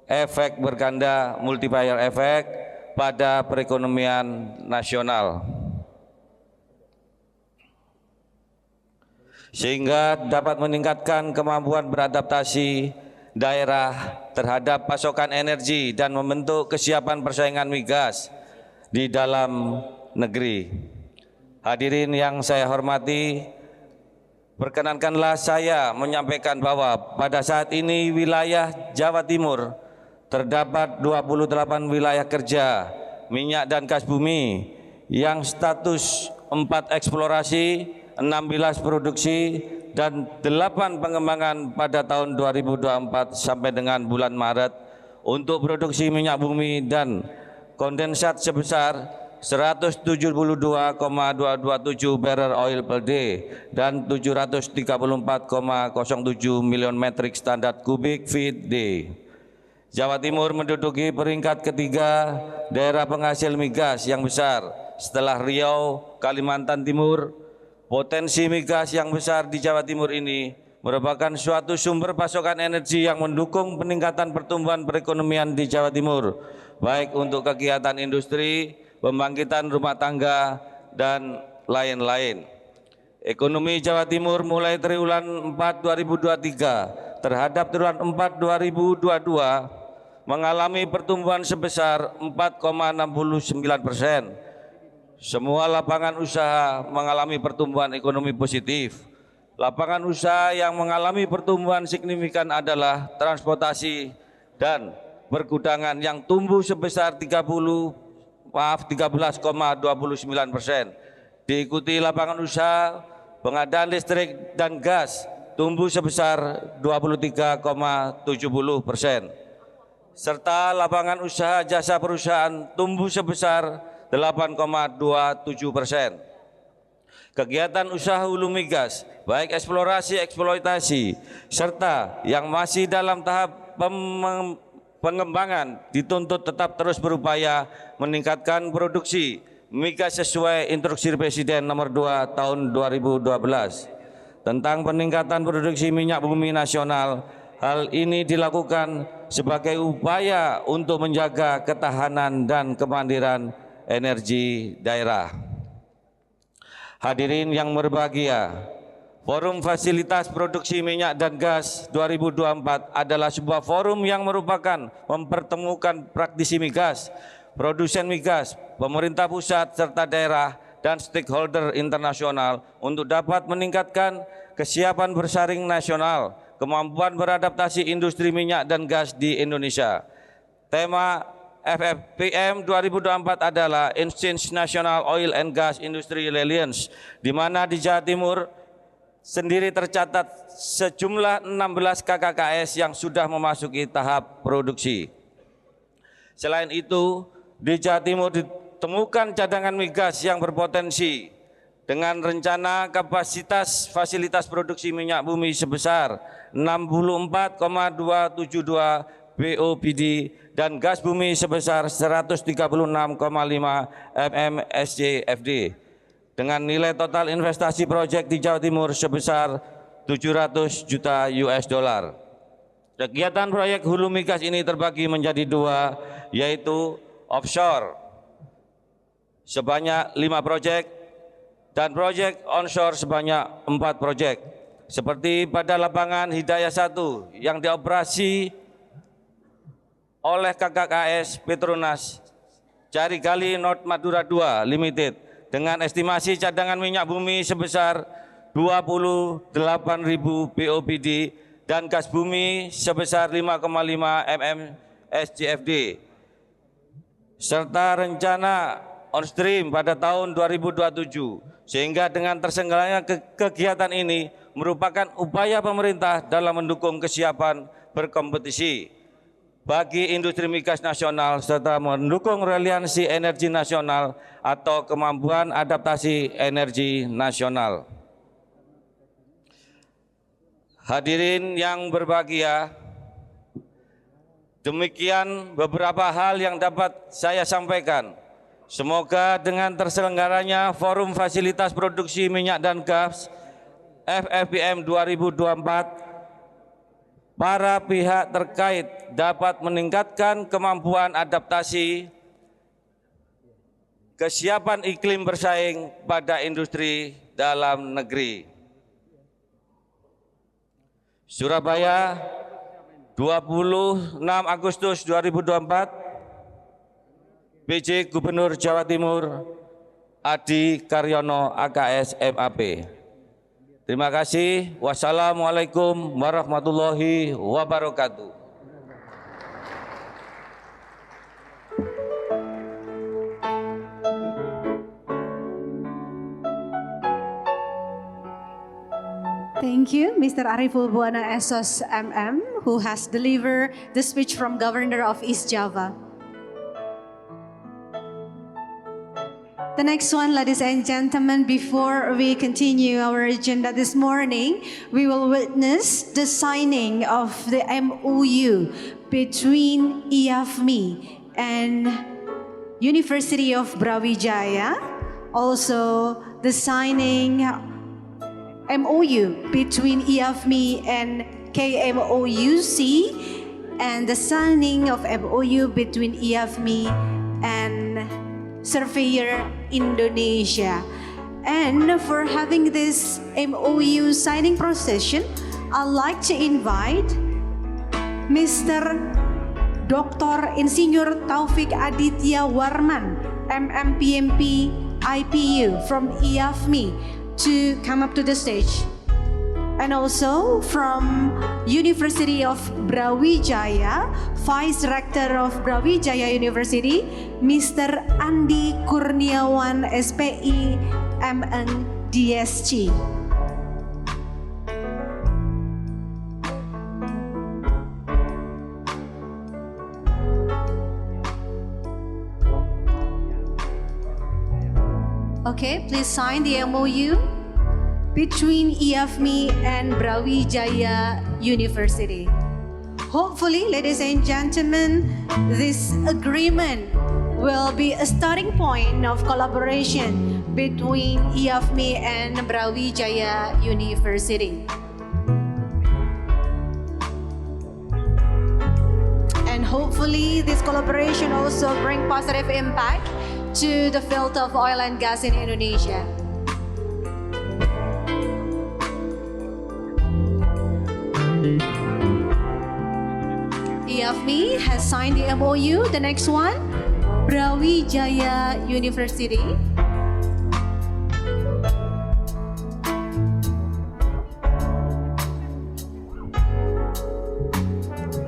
efek berganda multiplier efek pada perekonomian nasional, sehingga dapat meningkatkan kemampuan beradaptasi daerah terhadap pasokan energi dan membentuk kesiapan persaingan migas di dalam negeri. Hadirin yang saya hormati, perkenankanlah saya menyampaikan bahwa pada saat ini wilayah Jawa Timur terdapat 28 wilayah kerja minyak dan gas bumi yang status 4 eksplorasi, 16 produksi, dan 8 pengembangan pada tahun 2024 sampai dengan bulan Maret untuk produksi minyak bumi dan kondensat sebesar 172,227 barrel oil per day dan 734,07 million metric standard cubic feet day. Jawa Timur menduduki peringkat ketiga daerah penghasil migas yang besar setelah Riau, Kalimantan Timur. Potensi migas yang besar di Jawa Timur ini merupakan suatu sumber pasokan energi yang mendukung peningkatan pertumbuhan perekonomian di Jawa Timur, baik untuk kegiatan industri, pembangkitan rumah tangga, dan lain-lain. Ekonomi Jawa Timur mulai triwulan 4 2023 terhadap triwulan 4 2022 mengalami pertumbuhan sebesar 4,69%. Semua lapangan usaha mengalami pertumbuhan ekonomi positif. Lapangan usaha yang mengalami pertumbuhan signifikan adalah transportasi dan pergudangan yang tumbuh sebesar 13,29%. Diikuti lapangan usaha pengadaan listrik dan gas tumbuh sebesar 23,70%. Serta lapangan usaha jasa perusahaan tumbuh sebesar 8,27%. Kegiatan usaha hulu migas, baik eksplorasi, eksploitasi, serta yang masih dalam tahap pengembangan dituntut tetap terus berupaya meningkatkan produksi migas sesuai instruksi Presiden nomor 2 tahun 2012 tentang peningkatan produksi minyak bumi nasional. Hal ini dilakukan sebagai upaya untuk menjaga ketahanan dan kemandirian energi daerah. Hadirin yang berbahagia, Forum Fasilitas Produksi Minyak dan Gas 2024 adalah sebuah forum yang merupakan mempertemukan praktisi migas, produsen migas, pemerintah pusat serta daerah dan stakeholder internasional untuk dapat meningkatkan kesiapan bersaing nasional, kemampuan beradaptasi industri minyak dan gas di Indonesia. Tema FFPM 2024 adalah Exchange National Oil and Gas Industry Reliance, di mana di Jawa Timur sendiri tercatat sejumlah 16 KKKS yang sudah memasuki tahap produksi. Selain itu, di Jawa Timur ditemukan cadangan migas yang berpotensi dengan rencana kapasitas fasilitas produksi minyak bumi sebesar 64,272 BOPD dan gas bumi sebesar 136,5 mmscfd dengan nilai total investasi proyek di Jawa Timur sebesar 700 juta US dollar. Kegiatan proyek hulu migas ini terbagi menjadi dua, yaitu offshore sebanyak 5 proyek dan proyek onshore sebanyak 4 proyek. Seperti pada lapangan Hidayah 1 yang dioperasi oleh KKKS Petronas Carigali North Madura 2 Limited dengan estimasi cadangan minyak bumi sebesar 28.000 BOPD dan gas bumi sebesar 5,5 mmscfd serta rencana on stream pada tahun 2027, sehingga dengan terselenggaranya kegiatan ini merupakan upaya pemerintah dalam mendukung kesiapan berkompetisi bagi industri migas nasional serta mendukung resiliensi energi nasional atau kemampuan adaptasi energi nasional. Hadirin yang berbahagia, demikian beberapa hal yang dapat saya sampaikan. Semoga dengan terselenggaranya Forum Fasilitas Produksi Minyak dan Gas FFPM 2024, para pihak terkait dapat meningkatkan kemampuan adaptasi, kesiapan iklim bersaing pada industri dalam negeri. Surabaya, 26 Agustus 2024, PJ Gubernur Jawa Timur Adi Karyono AKS MAP. Terima kasih. Wassalamualaikum warahmatullahi wabarakatuh. Thank you, Mr. Ariful Buana Esos MM, who has delivered the speech from Governor of East Java. The next one, ladies and gentlemen, before we continue our agenda this morning, we will witness the signing of the MOU between IAFMI and University of Brawijaya. Also, the signing MOU between IAFMI and KMOUC, and the signing of MOU between IAFMI and Surveyor Indonesia. And for having this MOU signing procession, I'd like to invite Mr. Dr. Insinyur Taufik Aditya Warman, MMPMP IPU from IAFMI, to come up to the stage. And also from University of Brawijaya, Vice Rector of Brawijaya University, Mr. Andi Kurniawan SPI MN DSC. Okay, please sign the MOU between IAFMI and Brawijaya University. Hopefully, ladies and gentlemen, this agreement will be a starting point of collaboration between IAFMI and Brawijaya University. And hopefully, this collaboration also bring positive impact to the field of oil and gas in Indonesia. IAFMI has signed the MOU. The next one, Brawijaya University.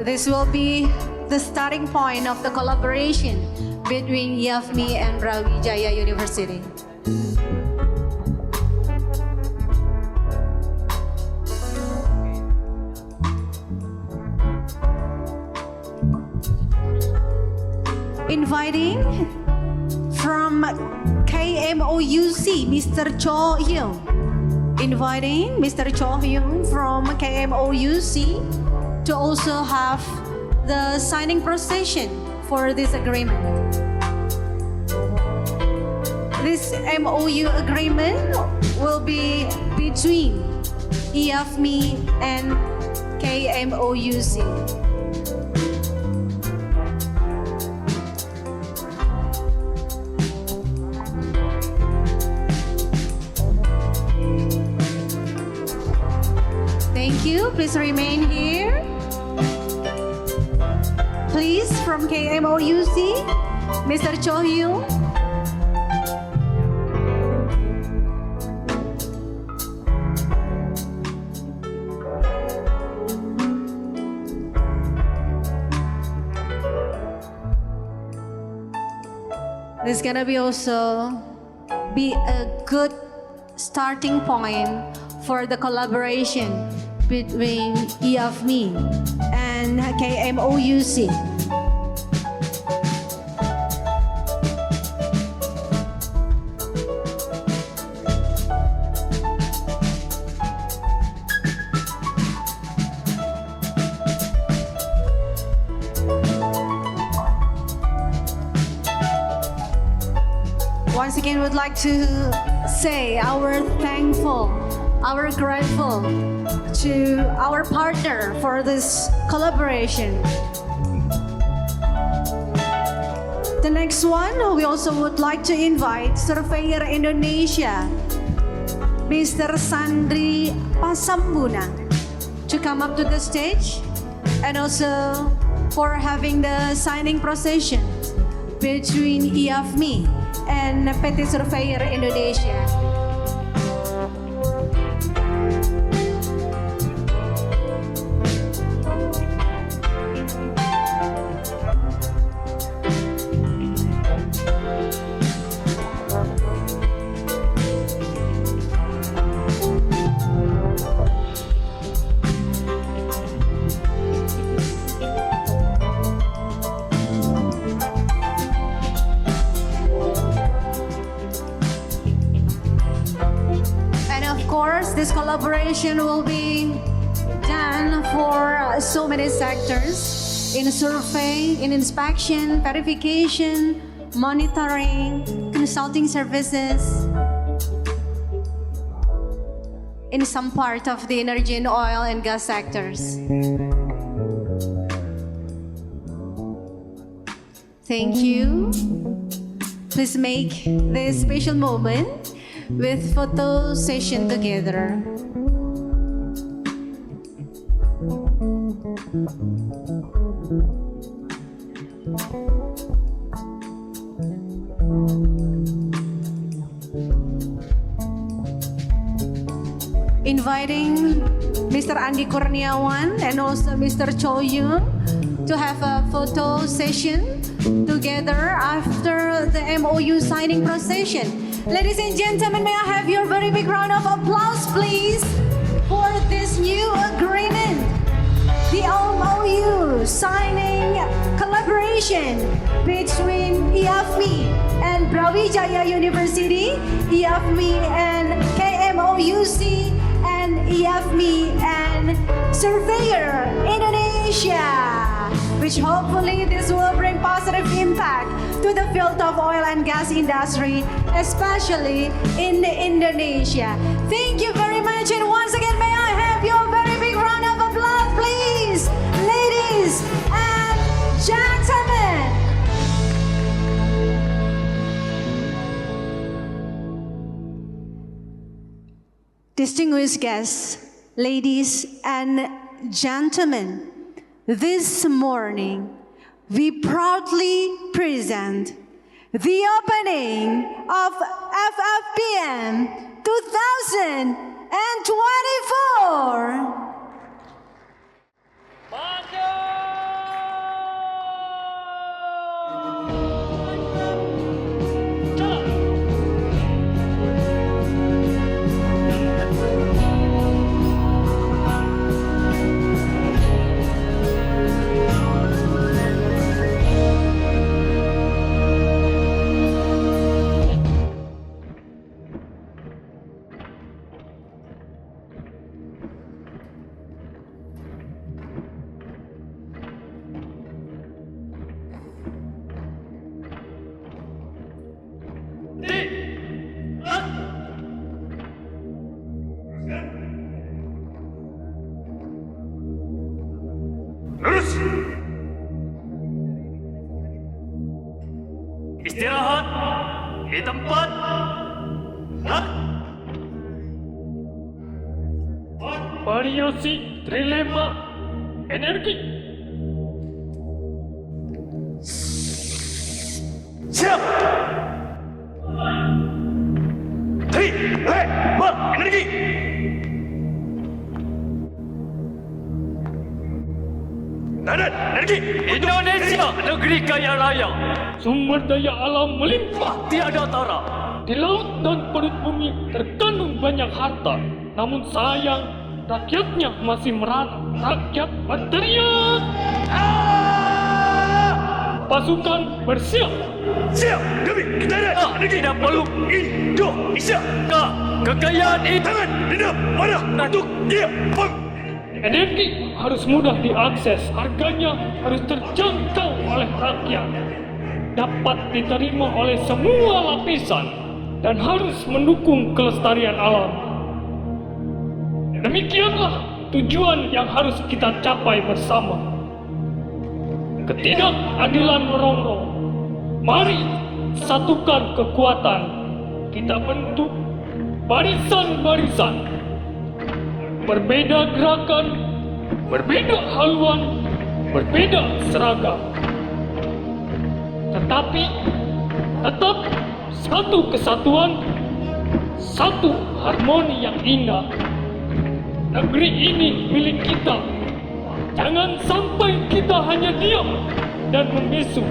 This will be the starting point of the collaboration between IAFMI and Brawijaya University. Inviting from KMOUC, Mr. Cho Hyung. Inviting Mr. Cho Hyung from KMOUC to also have the signing procession for this agreement. This MOU agreement will be between IAFMI and KMOUC. Thank you. Please remain here. Please, from KMOUC, Mr. Cho Hyung. This is gonna be also be a good starting point for the collaboration between IAFMI and KMOUC. Once again, we'd like to say our thankful, our grateful to our partner for this collaboration. The next one, we also would like to invite Surveyor Indonesia, Mr. Sandri Pasambuna, to come up to the stage, and also for having the signing procession between IAFMI and PT Surveyor Indonesia. evaluation will be done for so many sectors, in survey, in inspection, verification, monitoring, consulting services, in some part of the energy and oil and gas sectors. Thank you. Please make this special moment with photo session together. Inviting Mr. Andi Kurniawan and also Mr. Cho Yoon to have a photo session together after the MOU signing procession. Ladies and gentlemen, may I have your very big round of applause, please, for this new agreement, the MOU signing collaboration between IAFMI and Brawijaya University, IAFMI and KMOUC, and IAFMI and Surveyor Indonesia, which hopefully this will bring positive impact to the field of oil and gas industry, especially in Indonesia. Thank you very much, and once again, may I have your very big round of applause, please, ladies and gentlemen. Distinguished guests, ladies and gentlemen, this morning we proudly present the opening of FFPM 2024. Lurus. Istirahat di tempat. Variasi trilema energi. Siap. Trilema energi. Darat energi. Indonesia negeri kaya raya. Sumber daya alam melimpah tiada tara. Di laut dan perut bumi terkandung banyak harta. Namun sayang, rakyatnya masih merana. Rakyat berteriak. Pasukan bersiap. Siap demi kedarat negeri dan peluk Indonesia. Kekayaan ini tangan dendam marah untuk dia. Energi harus mudah diakses, harganya harus terjangkau oleh rakyat, dapat diterima oleh semua lapisan, dan harus mendukung kelestarian alam. Demikianlah tujuan yang harus kita capai bersama. Ketidakadilan merongrong, mari satukan kekuatan, kita bentuk barisan-barisan. Berbeda gerakan, berbeda haluan, berbeda seragam. Tetapi tetap satu kesatuan, satu harmoni yang indah. Negeri ini milik kita. Jangan sampai kita hanya diam dan membisu.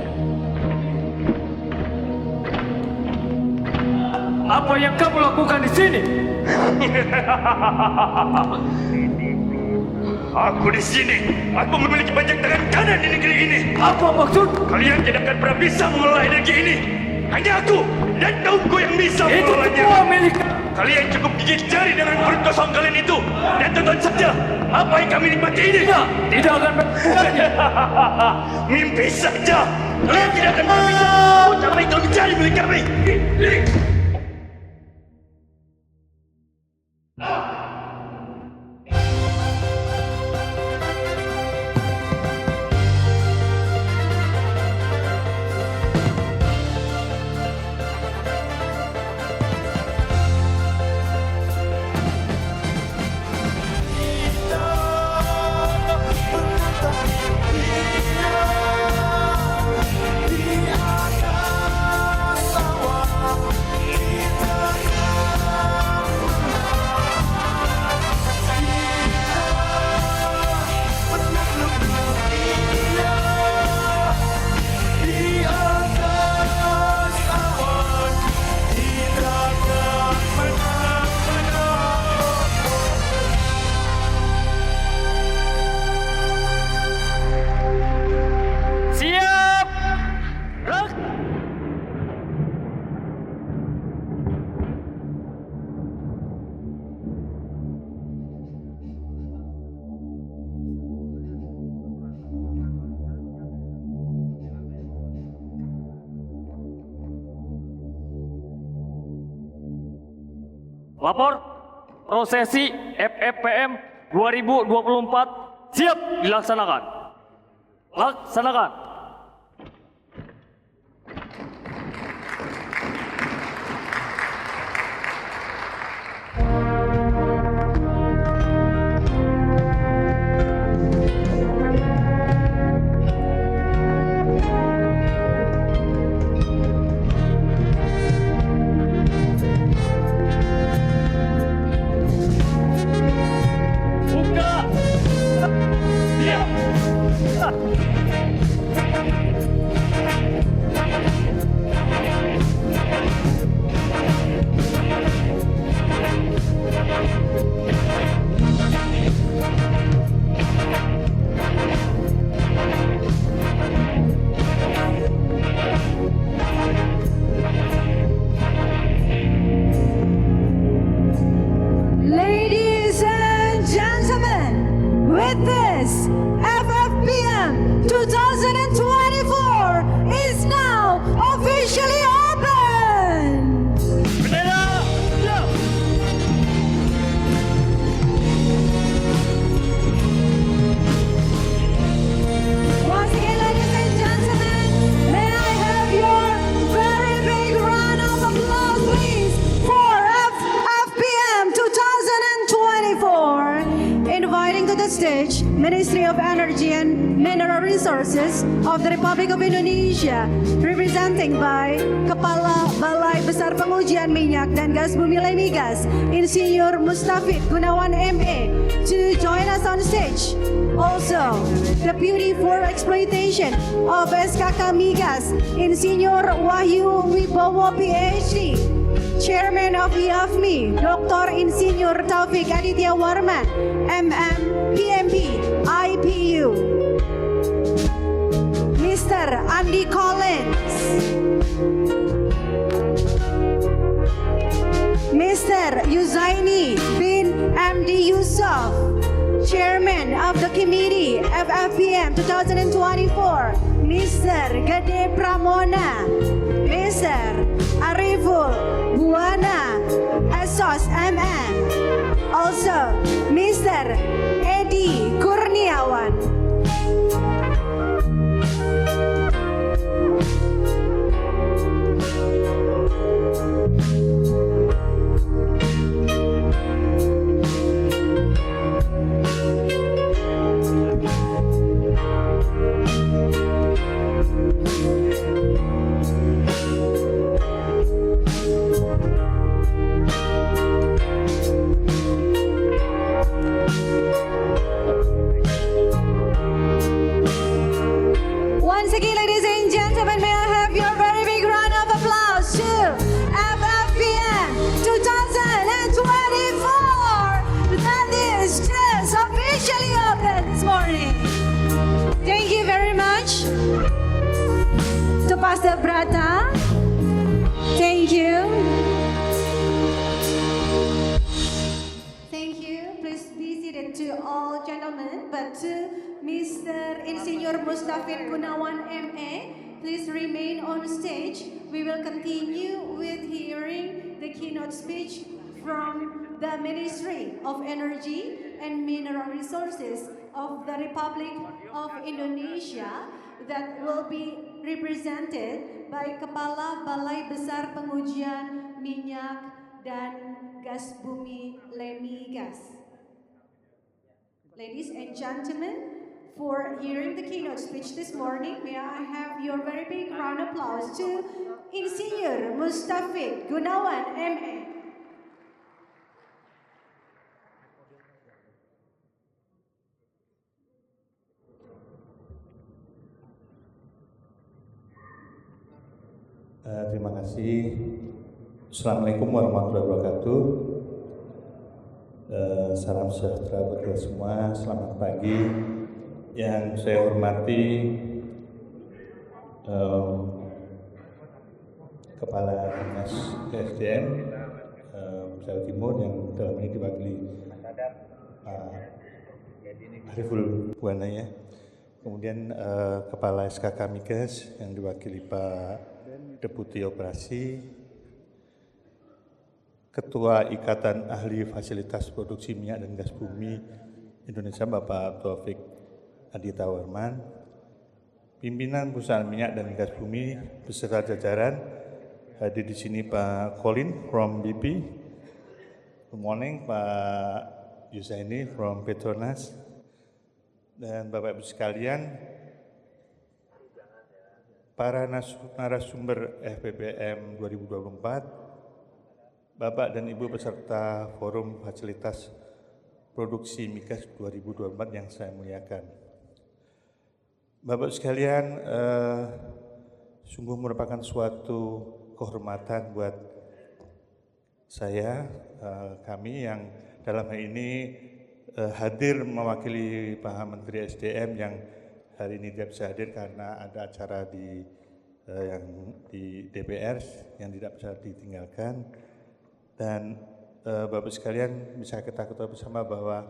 Apa yang kamu lakukan di sini? Aku di sini. Aku memiliki banyak tangan kanan di negeri ini. Apa maksud? Kalian tidak akan pernah bisa mengelola energi ini. Hanya aku dan kaumku yang bisa mengelolanya. Itu semua milik Kalian cukup gigit jari dengan perut kosong kalian itu dan tonton saja apa yang kami nikmati ini. Tidak akan melakukannya. Mimpi saja. Kalian tidak akan bisa sampai itu menjadi milik kami. Lapor prosesi FFPM 2024 siap dilaksanakan. Laksanakan. Ladies and gentlemen, with this, FFPM 2024 is now officially open! Once again, ladies and gentlemen, may I have your very big round of applause, please, for FFPM 2024. Inviting to the stage, Ministry of Energy and Mineral Resources of the Republic of Indonesia, representing by Kepala Balai Besar Pengujian Minyak dan Gas Bumi Lemigas, Insinyur Mustafid Gunawan MA, to join us on stage. Also, Deputy for Exploitation of SKK Migas, Insinyur Wahyu Wibowo PhD, Chairman of IAFMI, Dr. Insinyur Taufik Aditya Warman, MM, PMB, IPU, Mr. Andy Collins, Mr. Yuzaini bin MD Yusuf, Chairman of the Committee FFPM 2024, Mr. Gede Pramona, Mr. Ariful Buana, Esos MM, also Mr. Edi Kurniawan. Once again, ladies and gentlemen, may I have your very big round of applause to FFPM 2024 that is just officially open this morning. Thank you very much to Pastor Brata. Thank you. Chairman, but to Mr. Insinyur Mustafid Gunawan MA, please remain on stage. We will continue with hearing the keynote speech from the Ministry of Energy and Mineral Resources of the Republic of Indonesia that will be represented by Kepala Balai Besar Pengujian Minyak dan Gas Bumi LEMIGAS. Ladies and gentlemen, for hearing the keynote speech this morning, may I have your very big round of applause to Insinyur Mustafid Gunawan MA. Terima kasih. Assalamualaikum warahmatullahi wabarakatuh. Salam sejahtera buat kita semua. Selamat pagi. Yang saya hormati Kepala Dinas SDM Jawa Timur yang dalam ini diwakili Ariful Buana ya. Kemudian Kepala SKK Migas yang diwakili Pak Deputi Operasi, Ketua Ikatan Ahli Fasilitas Produksi Minyak dan Gas Bumi Indonesia Bapak Taufik Adita Warman, Pimpinan Perusahaan Minyak dan Gas Bumi beserta jajaran, hadir di sini Pak Colin from BP, good morning Pak Yusaini from Petronas, dan Bapak Ibu sekalian, para narasumber FPPM 2024, Bapak dan Ibu peserta Forum Fasilitas Produksi Migas 2024 yang saya muliakan. Bapak sekalian, sungguh merupakan suatu kehormatan buat saya, kami yang dalam hal ini hadir mewakili Pak Menteri SDM yang hari ini tidak bisa hadir karena ada acara di DPR yang tidak bisa ditinggalkan. Dan Bapak sekalian bisa kita ketahui bersama bahwa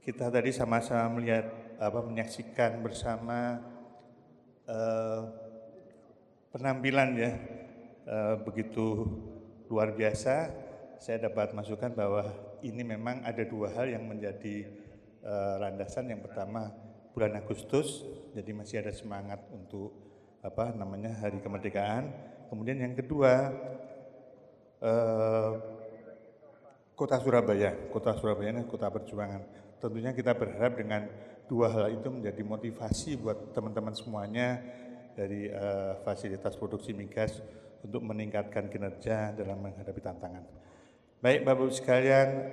kita tadi sama-sama menyaksikan bersama penampilan ya begitu luar biasa. Saya dapat masukkan bahwa ini memang ada dua hal yang menjadi landasan. Yang pertama, bulan Agustus, jadi masih ada semangat untuk Hari Kemerdekaan. Kemudian yang kedua, Kota Surabaya ini kota perjuangan. Tentunya kita berharap dengan dua hal itu menjadi motivasi buat teman-teman semuanya dari fasilitas produksi migas untuk meningkatkan kinerja dalam menghadapi tantangan. Baik Bapak-Ibu sekalian,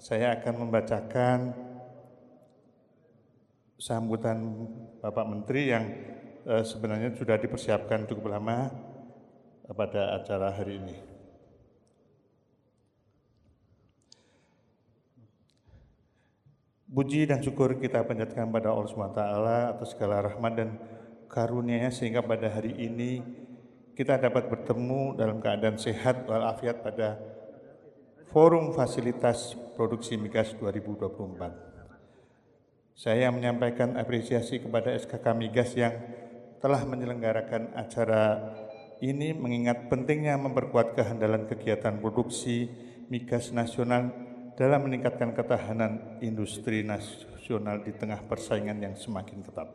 saya akan membacakan sambutan Bapak Menteri yang sebenarnya sudah dipersiapkan cukup lama pada acara hari ini. Puji dan syukur kita panjatkan pada Allah SWT atas segala rahmat dan karunia-Nya sehingga pada hari ini kita dapat bertemu dalam keadaan sehat walafiat pada Forum Fasilitas Produksi Migas 2024. Saya menyampaikan apresiasi kepada SKK Migas yang telah menyelenggarakan acara ini mengingat pentingnya memperkuat kehandalan kegiatan produksi migas nasional dalam meningkatkan ketahanan industri nasional di tengah persaingan yang semakin ketat.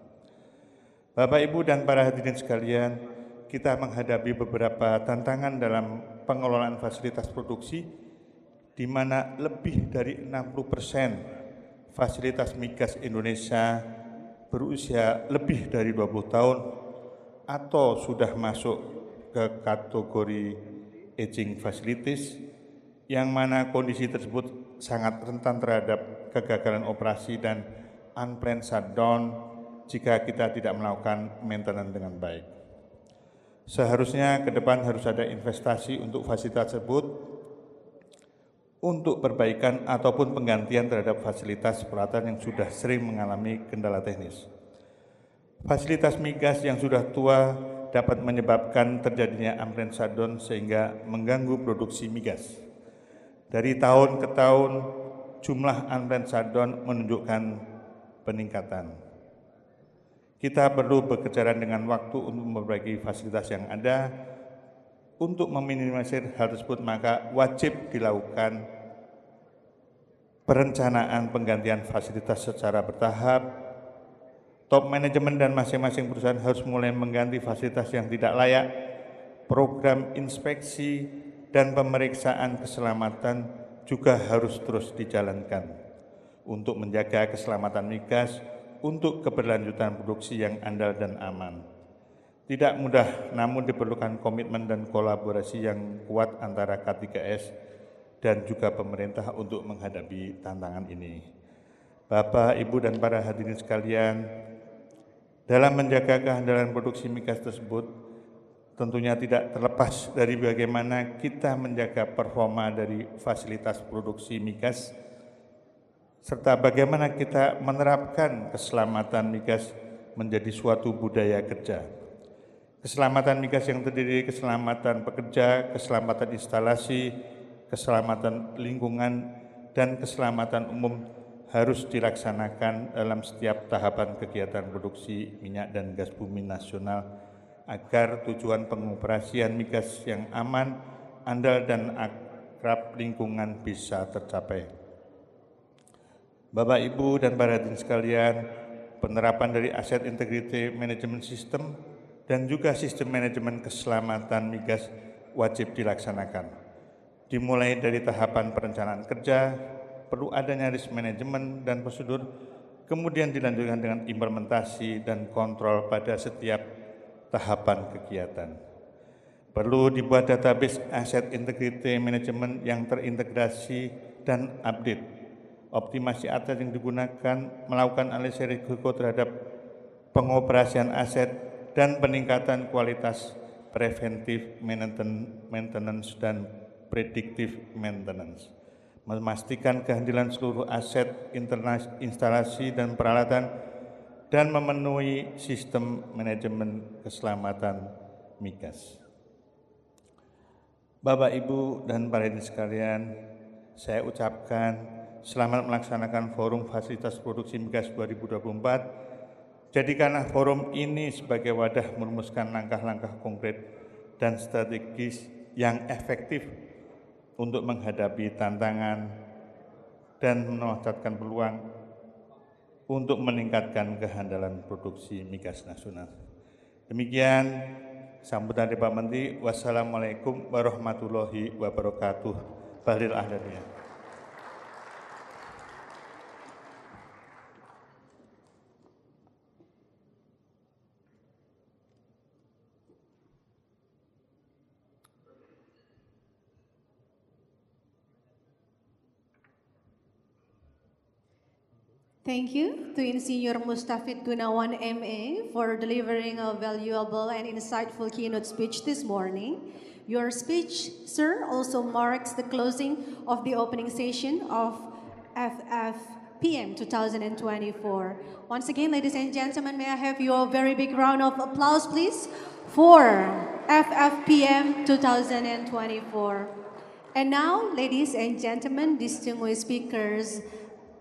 Bapak, Ibu, dan para hadirin sekalian, kita menghadapi beberapa tantangan dalam pengelolaan fasilitas produksi, di mana lebih dari 60% fasilitas migas Indonesia berusia lebih dari 20 tahun atau sudah masuk ke kategori aging facilities, yang mana kondisi tersebut sangat rentan terhadap kegagalan operasi dan unplanned shutdown jika kita tidak melakukan maintenance dengan baik. Seharusnya ke depan harus ada investasi untuk fasilitas tersebut untuk perbaikan ataupun penggantian terhadap fasilitas peralatan yang sudah sering mengalami kendala teknis. Fasilitas migas yang sudah tua dapat menyebabkan terjadinya unplanned shutdown sehingga mengganggu produksi migas. Dari tahun ke tahun, jumlah unplanned shutdown menunjukkan peningkatan. Kita perlu bekerja dengan waktu untuk memperbaiki fasilitas yang ada. Untuk meminimalisir hal tersebut, maka wajib dilakukan perencanaan penggantian fasilitas secara bertahap. Top manajemen dan masing-masing perusahaan harus mulai mengganti fasilitas yang tidak layak. Program inspeksi dan pemeriksaan keselamatan juga harus terus dijalankan untuk menjaga keselamatan migas untuk keberlanjutan produksi yang andal dan aman. Tidak mudah, namun diperlukan komitmen dan kolaborasi yang kuat antara K3S dan juga pemerintah untuk menghadapi tantangan ini. Bapak, Ibu, dan para hadirin sekalian, dalam menjaga kehandalan produksi migas tersebut, tentunya tidak terlepas dari bagaimana kita menjaga performa dari fasilitas produksi migas, serta bagaimana kita menerapkan keselamatan migas menjadi suatu budaya kerja. Keselamatan migas yang terdiri dari keselamatan pekerja, keselamatan instalasi, keselamatan lingkungan, dan keselamatan umum harus dilaksanakan dalam setiap tahapan kegiatan produksi minyak dan gas bumi nasional agar tujuan pengoperasian migas yang aman, andal, dan akrab lingkungan bisa tercapai. Bapak, Ibu, dan para hadirin sekalian, penerapan dari Asset Integrity Management System dan juga sistem manajemen keselamatan migas wajib dilaksanakan. Dimulai dari tahapan perencanaan kerja, perlu adanya risk management dan prosedur, kemudian dilanjutkan dengan implementasi dan kontrol pada setiap tahapan kegiatan. Perlu dibuat database Asset Integrity Management yang terintegrasi dan update. Optimasi aset yang digunakan, melakukan analisis risiko terhadap pengoperasian aset, dan peningkatan kualitas preventive maintenance dan predictive maintenance. Memastikan kehadiran seluruh aset, instalasi, dan peralatan, dan memenuhi sistem manajemen keselamatan migas. Bapak, Ibu, dan para hadirin sekalian, saya ucapkan selamat melaksanakan Forum Fasilitas Produksi Migas 2024. Jadikanlah forum ini sebagai wadah merumuskan langkah-langkah konkret dan strategis yang efektif untuk menghadapi tantangan dan memanfaatkan peluang untuk meningkatkan kehandalan produksi migas nasional. Demikian sambutan dari Pak Menteri. Wassalamualaikum warahmatullahi wabarakatuh. Bahlil Ahladiyah. Thank you to Insinyur Mustafid Gunawan MA for delivering a valuable and insightful keynote speech this morning. Your speech, sir, also marks the closing of the opening session of FFPM 2024. Once again, ladies and gentlemen, may I have your very big round of applause, please, for FFPM 2024. And now, ladies and gentlemen, distinguished speakers,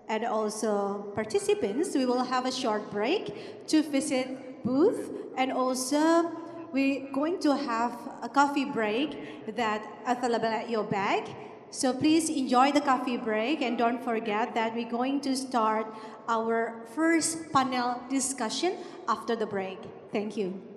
and also participants, we will have a short break to visit booth, and also we're going to have a coffee break that available at your bag. So please enjoy the coffee break, and don't forget that we're going to start our first panel discussion after the break. Thank you.